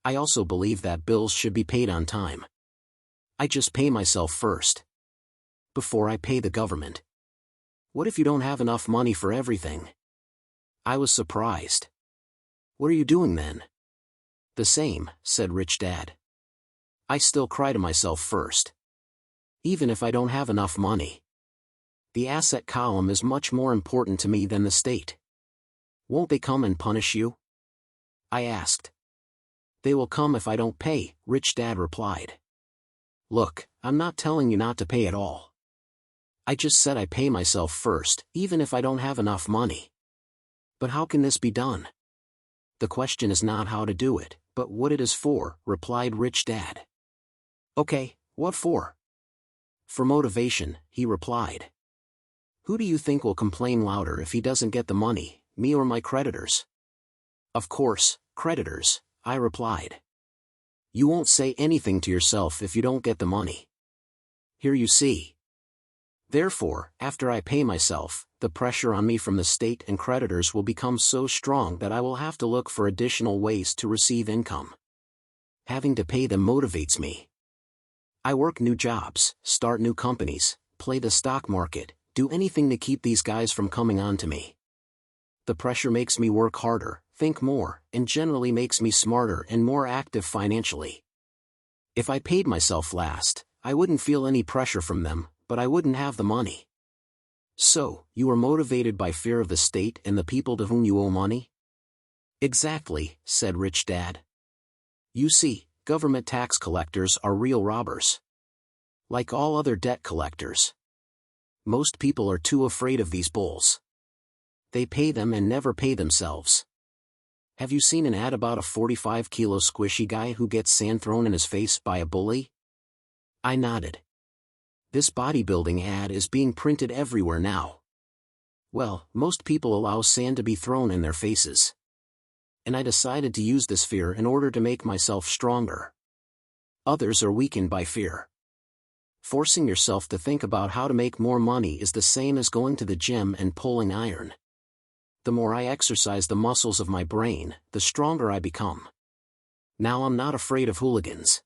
"I also believe that bills should be paid on time. I just pay myself first. Before I pay the government. What if you don't have enough money for everything?" I was surprised. "What are you doing then?" "The same," said Rich Dad. "I still cry to myself first. Even if I don't have enough money. The asset column is much more important to me than the state." "Won't they come and punish you?" I asked. "They will come if I don't pay," Rich Dad replied. "Look, I'm not telling you not to pay at all. I just said I pay myself first, even if I don't have enough money." "But how can this be done?" "The question is not how to do it, but what it is for," replied Rich Dad. "Okay, what for?" "For motivation," he replied. "Who do you think will complain louder if he doesn't get the money, me or my creditors?" "Of course, creditors," I replied. "You won't say anything to yourself if you don't get the money. Here you see. Therefore, after I pay myself, the pressure on me from the state and creditors will become so strong that I will have to look for additional ways to receive income. Having to pay them motivates me. I work new jobs, start new companies, play the stock market, do anything to keep these guys from coming on to me. The pressure makes me work harder, think more, and generally makes me smarter and more active financially. If I paid myself last, I wouldn't feel any pressure from them, but I wouldn't have the money." "So, you are motivated by fear of the state and the people to whom you owe money?" "Exactly," said Rich Dad. "You see, government tax collectors are real robbers. Like all other debt collectors. Most people are too afraid of these bulls. They pay them and never pay themselves. Have you seen an ad about a 45-kilo squishy guy who gets sand thrown in his face by a bully?" I nodded. "This bodybuilding ad is being printed everywhere now. Well, most people allow sand to be thrown in their faces. And I decided to use this fear in order to make myself stronger. Others are weakened by fear. Forcing yourself to think about how to make more money is the same as going to the gym and pulling iron. The more I exercise the muscles of my brain, the stronger I become. Now I'm not afraid of hooligans.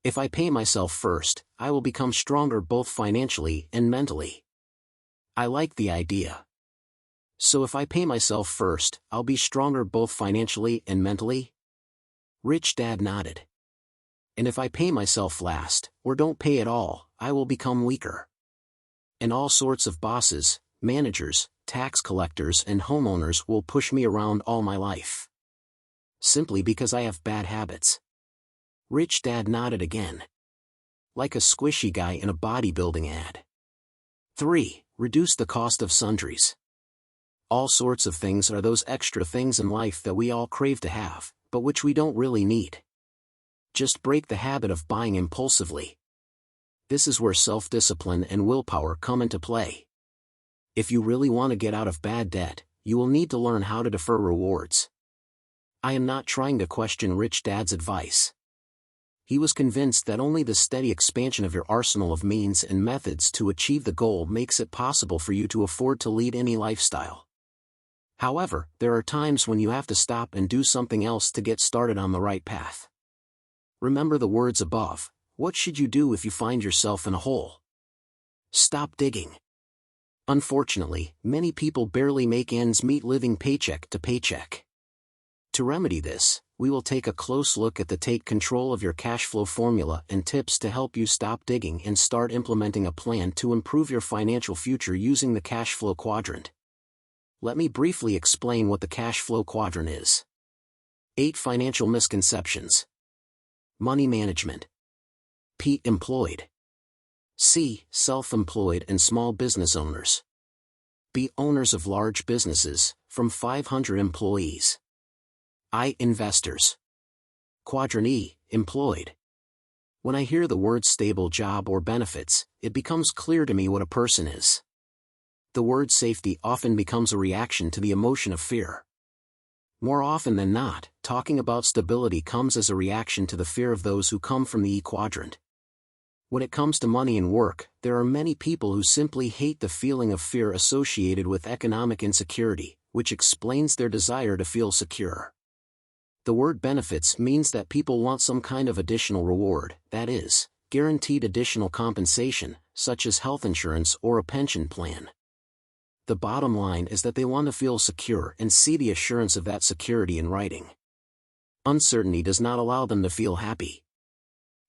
If I pay myself first, I will become stronger both financially and mentally. I like the idea. So if I pay myself first, I'll be stronger both financially and mentally? Rich Dad nodded. And if I pay myself last, or don't pay at all, I will become weaker. And all sorts of bosses, managers, tax collectors and homeowners will push me around all my life. Simply because I have bad habits. Rich Dad nodded again. Like a squishy guy in a bodybuilding ad. 3. Reduce the cost of sundries. All sorts of things are those extra things in life that we all crave to have, but which we don't really need. Just break the habit of buying impulsively. This is where self-discipline and willpower come into play. If you really want to get out of bad debt, you will need to learn how to defer rewards. I am not trying to question Rich Dad's advice. He was convinced that only the steady expansion of your arsenal of means and methods to achieve the goal makes it possible for you to afford to lead any lifestyle. However, there are times when you have to stop and do something else to get started on the right path. Remember the words above. What should you do if you find yourself in a hole? Stop digging. Unfortunately, many people barely make ends meet living paycheck to paycheck. To remedy this, we will take a close look at the take control of your cash flow formula and tips to help you stop digging and start implementing a plan to improve your financial future using the cash flow quadrant. Let me briefly explain what the cash flow quadrant is. 8 financial misconceptions. Money management. P. Employed. C. Self-employed and small business owners. B. Owners of large businesses, from 500 employees. I. Investors. Quadrant E. Employed. When I hear the word stable job or benefits, it becomes clear to me what a person is. The word safety often becomes a reaction to the emotion of fear. More often than not, talking about stability comes as a reaction to the fear of those who come from the E quadrant. When it comes to money and work, there are many people who simply hate the feeling of fear associated with economic insecurity, which explains their desire to feel secure. The word benefits means that people want some kind of additional reward, that is, guaranteed additional compensation, such as health insurance or a pension plan. The bottom line is that they want to feel secure and see the assurance of that security in writing. Uncertainty does not allow them to feel happy.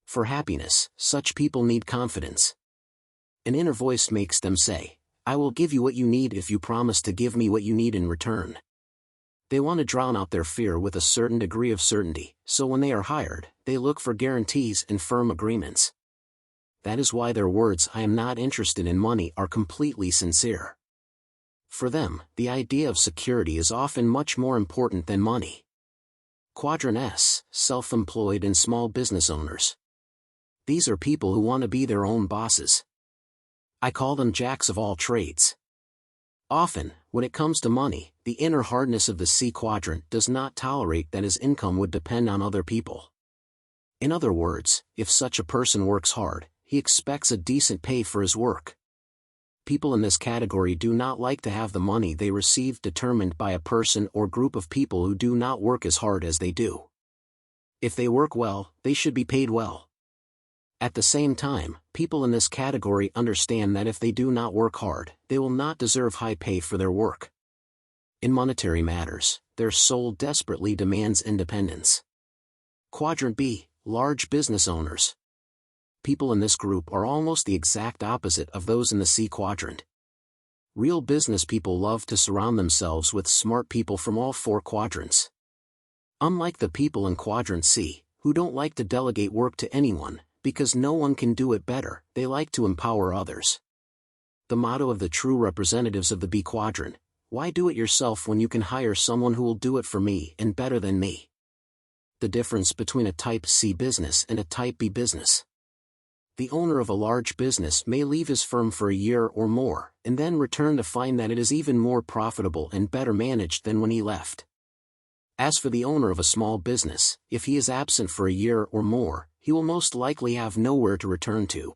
For happiness, such people need confidence. An inner voice makes them say, "I will give you what you need if you promise to give me what you need in return." They want to drown out their fear with a certain degree of certainty, so when they are hired, they look for guarantees and firm agreements. That is why their words "I am not interested in money" are completely sincere. For them, the idea of security is often much more important than money. Quadrant S, self-employed and small business owners. These are people who want to be their own bosses. I call them jacks of all trades. Often, when it comes to money, the inner hardness of the C quadrant does not tolerate that his income would depend on other people. In other words, if such a person works hard, he expects a decent pay for his work. People in this category do not like to have the money they receive determined by a person or group of people who do not work as hard as they do. If they work well, they should be paid well. At the same time, people in this category understand that if they do not work hard, they will not deserve high pay for their work. In monetary matters, their soul desperately demands independence. Quadrant B, large business owners. People in this group are almost the exact opposite of those in the C quadrant. Real business people love to surround themselves with smart people from all 4 quadrants. Unlike the people in Quadrant C, who don't like to delegate work to anyone, because no one can do it better, they like to empower others. The motto of the true representatives of the B quadrant: why do it yourself when you can hire someone who will do it for me and better than me? The difference between a Type C business and a Type B business. The owner of a large business may leave his firm for a year or more, and then return to find that it is even more profitable and better managed than when he left. As for the owner of a small business, if he is absent for a year or more, he will most likely have nowhere to return to.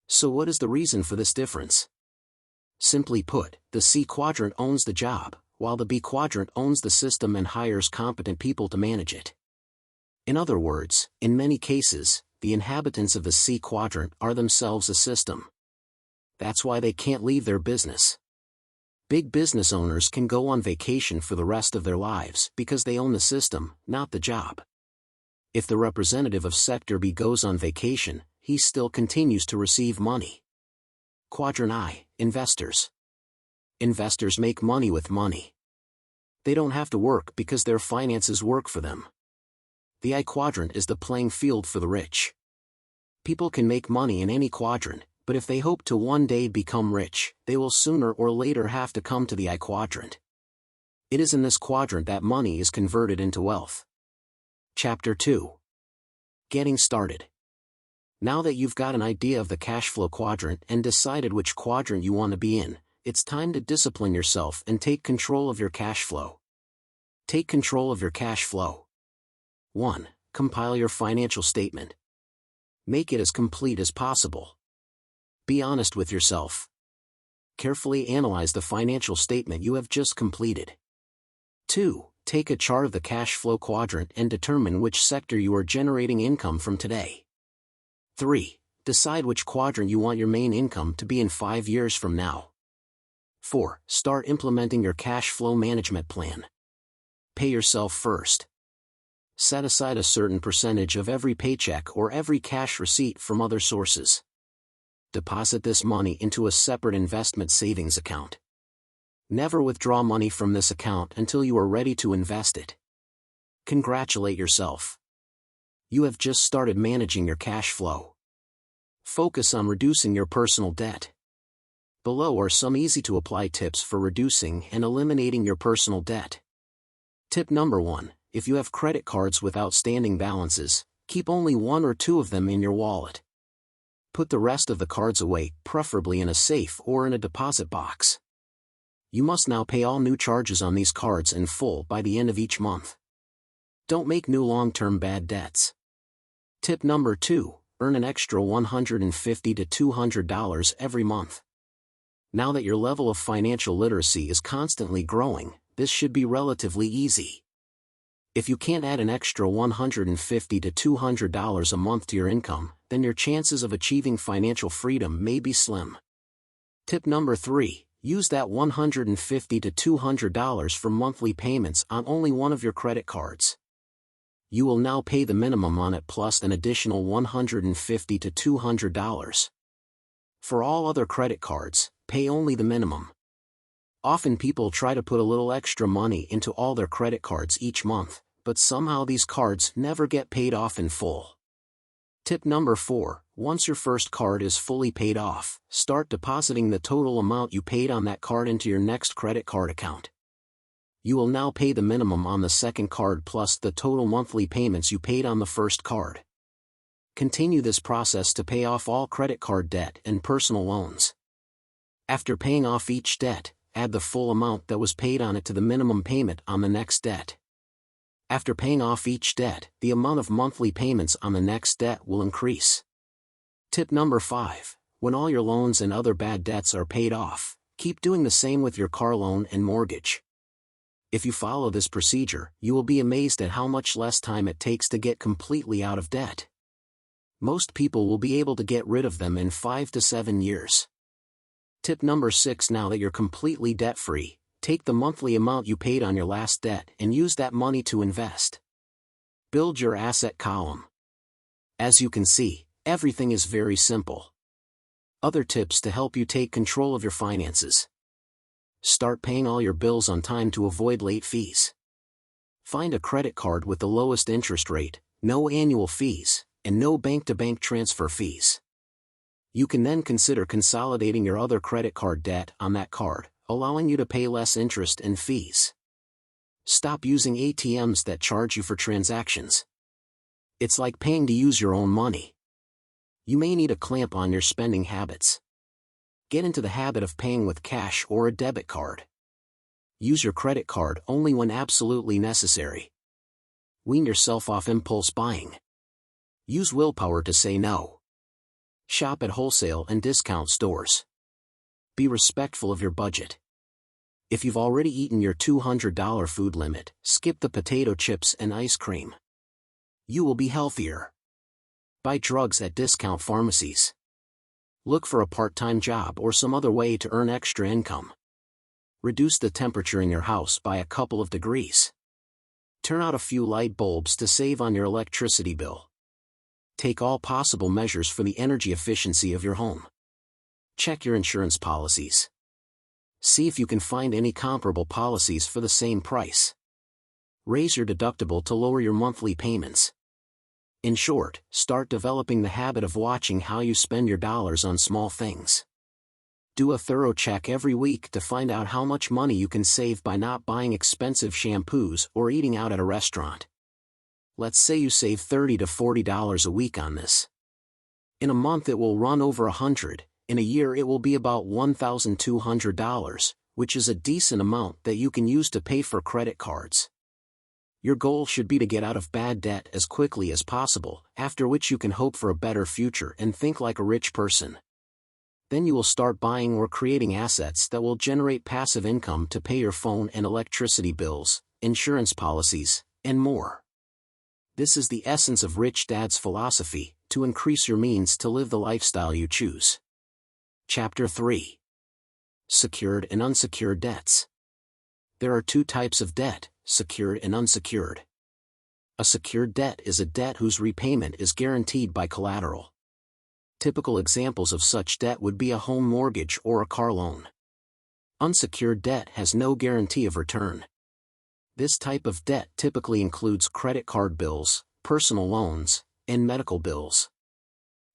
So what is the reason for this difference? Simply put, the C quadrant owns the job, while the B quadrant owns the system and hires competent people to manage it. In other words, in many cases, the inhabitants of the C quadrant are themselves a system. That's why they can't leave their business. Big business owners can go on vacation for the rest of their lives because they own the system, not the job. If the representative of Sector B goes on vacation, he still continues to receive money. Quadrant I, investors. Investors make money with money. They don't have to work because their finances work for them. The I quadrant is the playing field for the rich. People can make money in any quadrant, but if they hope to one day become rich, they will sooner or later have to come to the I quadrant. It is in this quadrant that money is converted into wealth. Chapter 2. Getting started. Now that you've got an idea of the cash flow quadrant and decided which quadrant you want to be in, it's time to discipline yourself and take control of your cash flow. Take control of your cash flow. 1. Compile your financial statement. Make it as complete as possible. Be honest with yourself. Carefully analyze the financial statement you have just completed. 2. Take a chart of the cash flow quadrant and determine which sector you are generating income from today. 3. Decide which quadrant you want your main income to be in 5 years from now. 4. Start implementing your cash flow management plan. Pay yourself first. Set aside a certain percentage of every paycheck or every cash receipt from other sources. Deposit this money into a separate investment savings account. Never withdraw money from this account until you are ready to invest it. Congratulate yourself. You have just started managing your cash flow. Focus on reducing your personal debt. Below are some easy-to-apply tips for reducing and eliminating your personal debt. Tip number 1. If you have credit cards with outstanding balances, keep only 1 or 2 of them in your wallet. Put the rest of the cards away, preferably in a safe or in a deposit box. You must now pay all new charges on these cards in full by the end of each month. Don't make new long-term bad debts. Tip number 2. Earn an extra $150 to $200 every month. Now that your level of financial literacy is constantly growing, this should be relatively easy. If you can't add an extra $150 to $200 a month to your income, then your chances of achieving financial freedom may be slim. Tip number 3. Use that $150 to $200 for monthly payments on only one of your credit cards. You will now pay the minimum on it plus an additional $150 to $200. For all other credit cards, pay only the minimum. Often people try to put a little extra money into all their credit cards each month, but somehow these cards never get paid off in full. Tip number 4. Once your first card is fully paid off, start depositing the total amount you paid on that card into your next credit card account. You will now pay the minimum on the second card plus the total monthly payments you paid on the first card. Continue this process to pay off all credit card debt and personal loans. After paying off each debt, add the full amount that was paid on it to the minimum payment on the next debt. After paying off each debt, the amount of monthly payments on the next debt will increase. Tip number 5. When all your loans and other bad debts are paid off, keep doing the same with your car loan and mortgage. If you follow this procedure, you will be amazed at how much less time it takes to get completely out of debt. Most people will be able to get rid of them in 5 to 7 years. Tip number 6. Now that you're completely debt-free, take the monthly amount you paid on your last debt and use that money to invest. Build your asset column. As you can see, everything is very simple. Other tips to help you take control of your finances. Start paying all your bills on time to avoid late fees. Find a credit card with the lowest interest rate, no annual fees, and no bank-to-bank transfer fees. You can then consider consolidating your other credit card debt on that card, allowing you to pay less interest and fees. Stop using ATMs that charge you for transactions. It's like paying to use your own money. You may need a clamp on your spending habits. Get into the habit of paying with cash or a debit card. Use your credit card only when absolutely necessary. Wean yourself off impulse buying. Use willpower to say no. Shop at wholesale and discount stores. Be respectful of your budget. If you've already eaten your $200 food limit, skip the potato chips and ice cream. You will be healthier. Buy drugs at discount pharmacies. Look for a part-time job or some other way to earn extra income. Reduce the temperature in your house by a couple of degrees. Turn out a few light bulbs to save on your electricity bill. Take all possible measures for the energy efficiency of your home. Check your insurance policies. See if you can find any comparable policies for the same price. Raise your deductible to lower your monthly payments. In short, start developing the habit of watching how you spend your dollars on small things. Do a thorough check every week to find out how much money you can save by not buying expensive shampoos or eating out at a restaurant. Let's say you save $30 to $40 a week on this. In a month it will run over $100, in a year it will be about $1,200, which is a decent amount that you can use to pay for credit cards. Your goal should be to get out of bad debt as quickly as possible, after which you can hope for a better future and think like a rich person. Then you will start buying or creating assets that will generate passive income to pay your phone and electricity bills, insurance policies, and more. This is the essence of Rich Dad's philosophy, to increase your means to live the lifestyle you choose. Chapter 3. Secured and unsecured debts. There are two types of debt, secured and unsecured. A secured debt is a debt whose repayment is guaranteed by collateral. Typical examples of such debt would be a home mortgage or a car loan. Unsecured debt has no guarantee of return. This type of debt typically includes credit card bills, personal loans, and medical bills.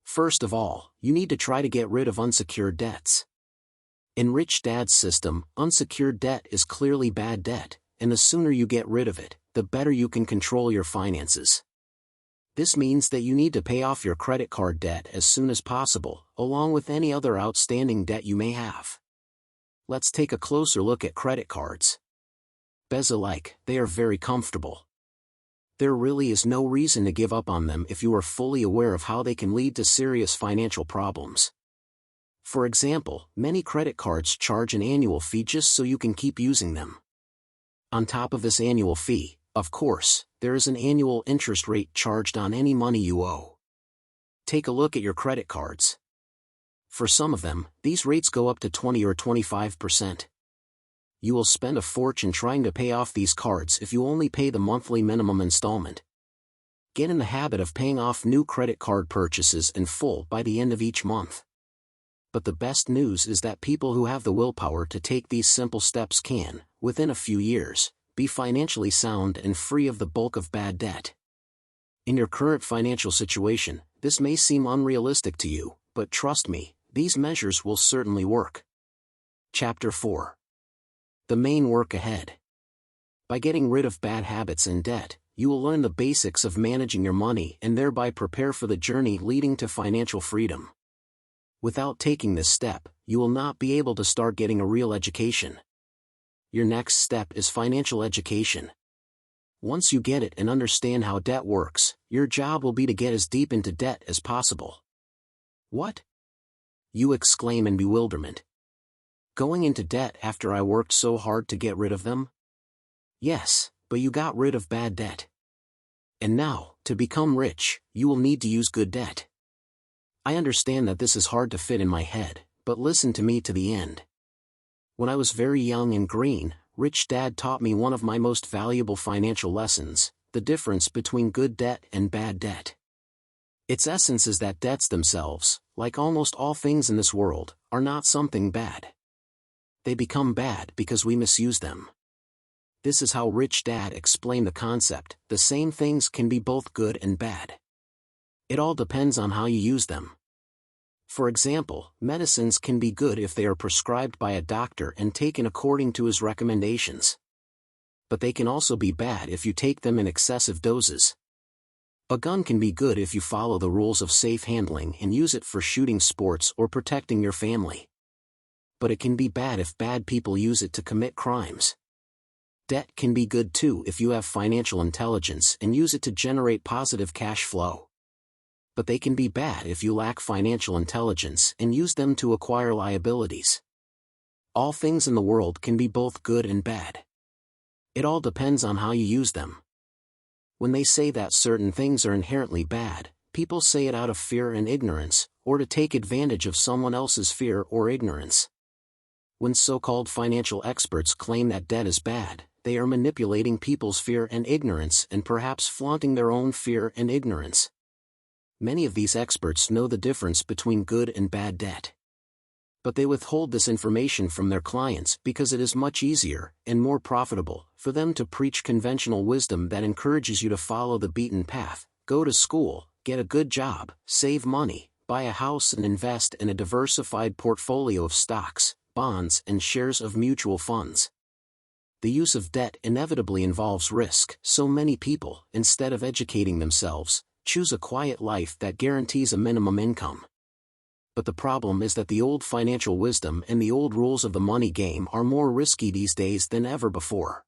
First of all, you need to try to get rid of unsecured debts. In Rich Dad's system, unsecured debt is clearly bad debt, and the sooner you get rid of it, the better you can control your finances. This means that you need to pay off your credit card debt as soon as possible, along with any other outstanding debt you may have. Let's take a closer look at credit cards. Bezalike, they are very comfortable. There really is no reason to give up on them if you are fully aware of how they can lead to serious financial problems. For example, many credit cards charge an annual fee just so you can keep using them. On top of this annual fee, of course, there is an annual interest rate charged on any money you owe. Take a look at your credit cards. For some of them, these rates go up to 20 or 25%. You will spend a fortune trying to pay off these cards if you only pay the monthly minimum installment. Get in the habit of paying off new credit card purchases in full by the end of each month. But the best news is that people who have the willpower to take these simple steps can, within a few years, be financially sound and free of the bulk of bad debt. In your current financial situation, this may seem unrealistic to you, but trust me, these measures will certainly work. Chapter 4. The main work ahead. By getting rid of bad habits and debt, you will learn the basics of managing your money and thereby prepare for the journey leading to financial freedom. Without taking this step, you will not be able to start getting a real education. Your next step is financial education. Once you get it and understand how debt works, your job will be to get as deep into debt as possible. What? You exclaim in bewilderment. Going into debt after I worked so hard to get rid of them? Yes, but you got rid of bad debt. And now, to become rich, you will need to use good debt. I understand that this is hard to fit in my head, but listen to me to the end. When I was very young and green, Rich Dad taught me one of my most valuable financial lessons, the difference between good debt and bad debt. Its essence is that debts themselves, like almost all things in this world, are not something bad. They become bad because we misuse them. This is how Rich Dad explained the concept: the same things can be both good and bad. It all depends on how you use them. For example, medicines can be good if they are prescribed by a doctor and taken according to his recommendations. But they can also be bad if you take them in excessive doses. A gun can be good if you follow the rules of safe handling and use it for shooting sports or protecting your family. But it can be bad if bad people use it to commit crimes. Debt can be good too if you have financial intelligence and use it to generate positive cash flow. but they can be bad if you lack financial intelligence and use them to acquire liabilities. All things in the world can be both good and bad. It all depends on how you use them. When they say that certain things are inherently bad, people say it out of fear and ignorance, or to take advantage of someone else's fear or ignorance. When so-called financial experts claim that debt is bad, they are manipulating people's fear and ignorance and perhaps flaunting their own fear and ignorance. Many of these experts know the difference between good and bad debt. But they withhold this information from their clients because it is much easier, and more profitable, for them to preach conventional wisdom that encourages you to follow the beaten path, go to school, get a good job, save money, buy a house and invest in a diversified portfolio of stocks, bonds and shares of mutual funds. The use of debt inevitably involves risk, so many people, instead of educating themselves, choose a quiet life that guarantees a minimum income. But the problem is that the old financial wisdom and the old rules of the money game are more risky these days than ever before.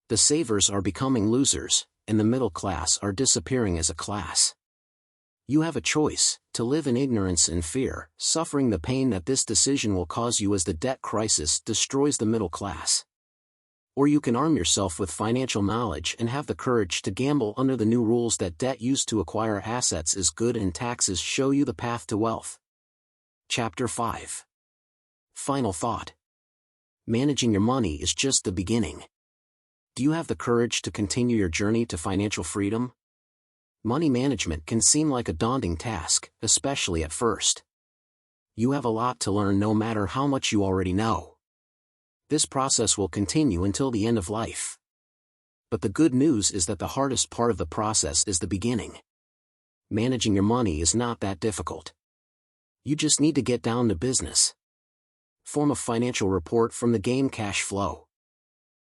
The savers are becoming losers, and the middle class are disappearing as a class. You have a choice: to live in ignorance and fear, suffering the pain that this decision will cause you as the debt crisis destroys the middle class. Or you can arm yourself with financial knowledge and have the courage to gamble under the new rules that debt used to acquire assets is good and taxes show you the path to wealth. Chapter 5. Final thought. Managing your money is just the beginning. Do you have the courage to continue your journey to financial freedom? Money management can seem like a daunting task, especially at first. You have a lot to learn no matter how much you already know. This process will continue until the end of life. But the good news is that the hardest part of the process is the beginning. Managing your money is not that difficult. You just need to get down to business. Form a financial report from the game cash flow.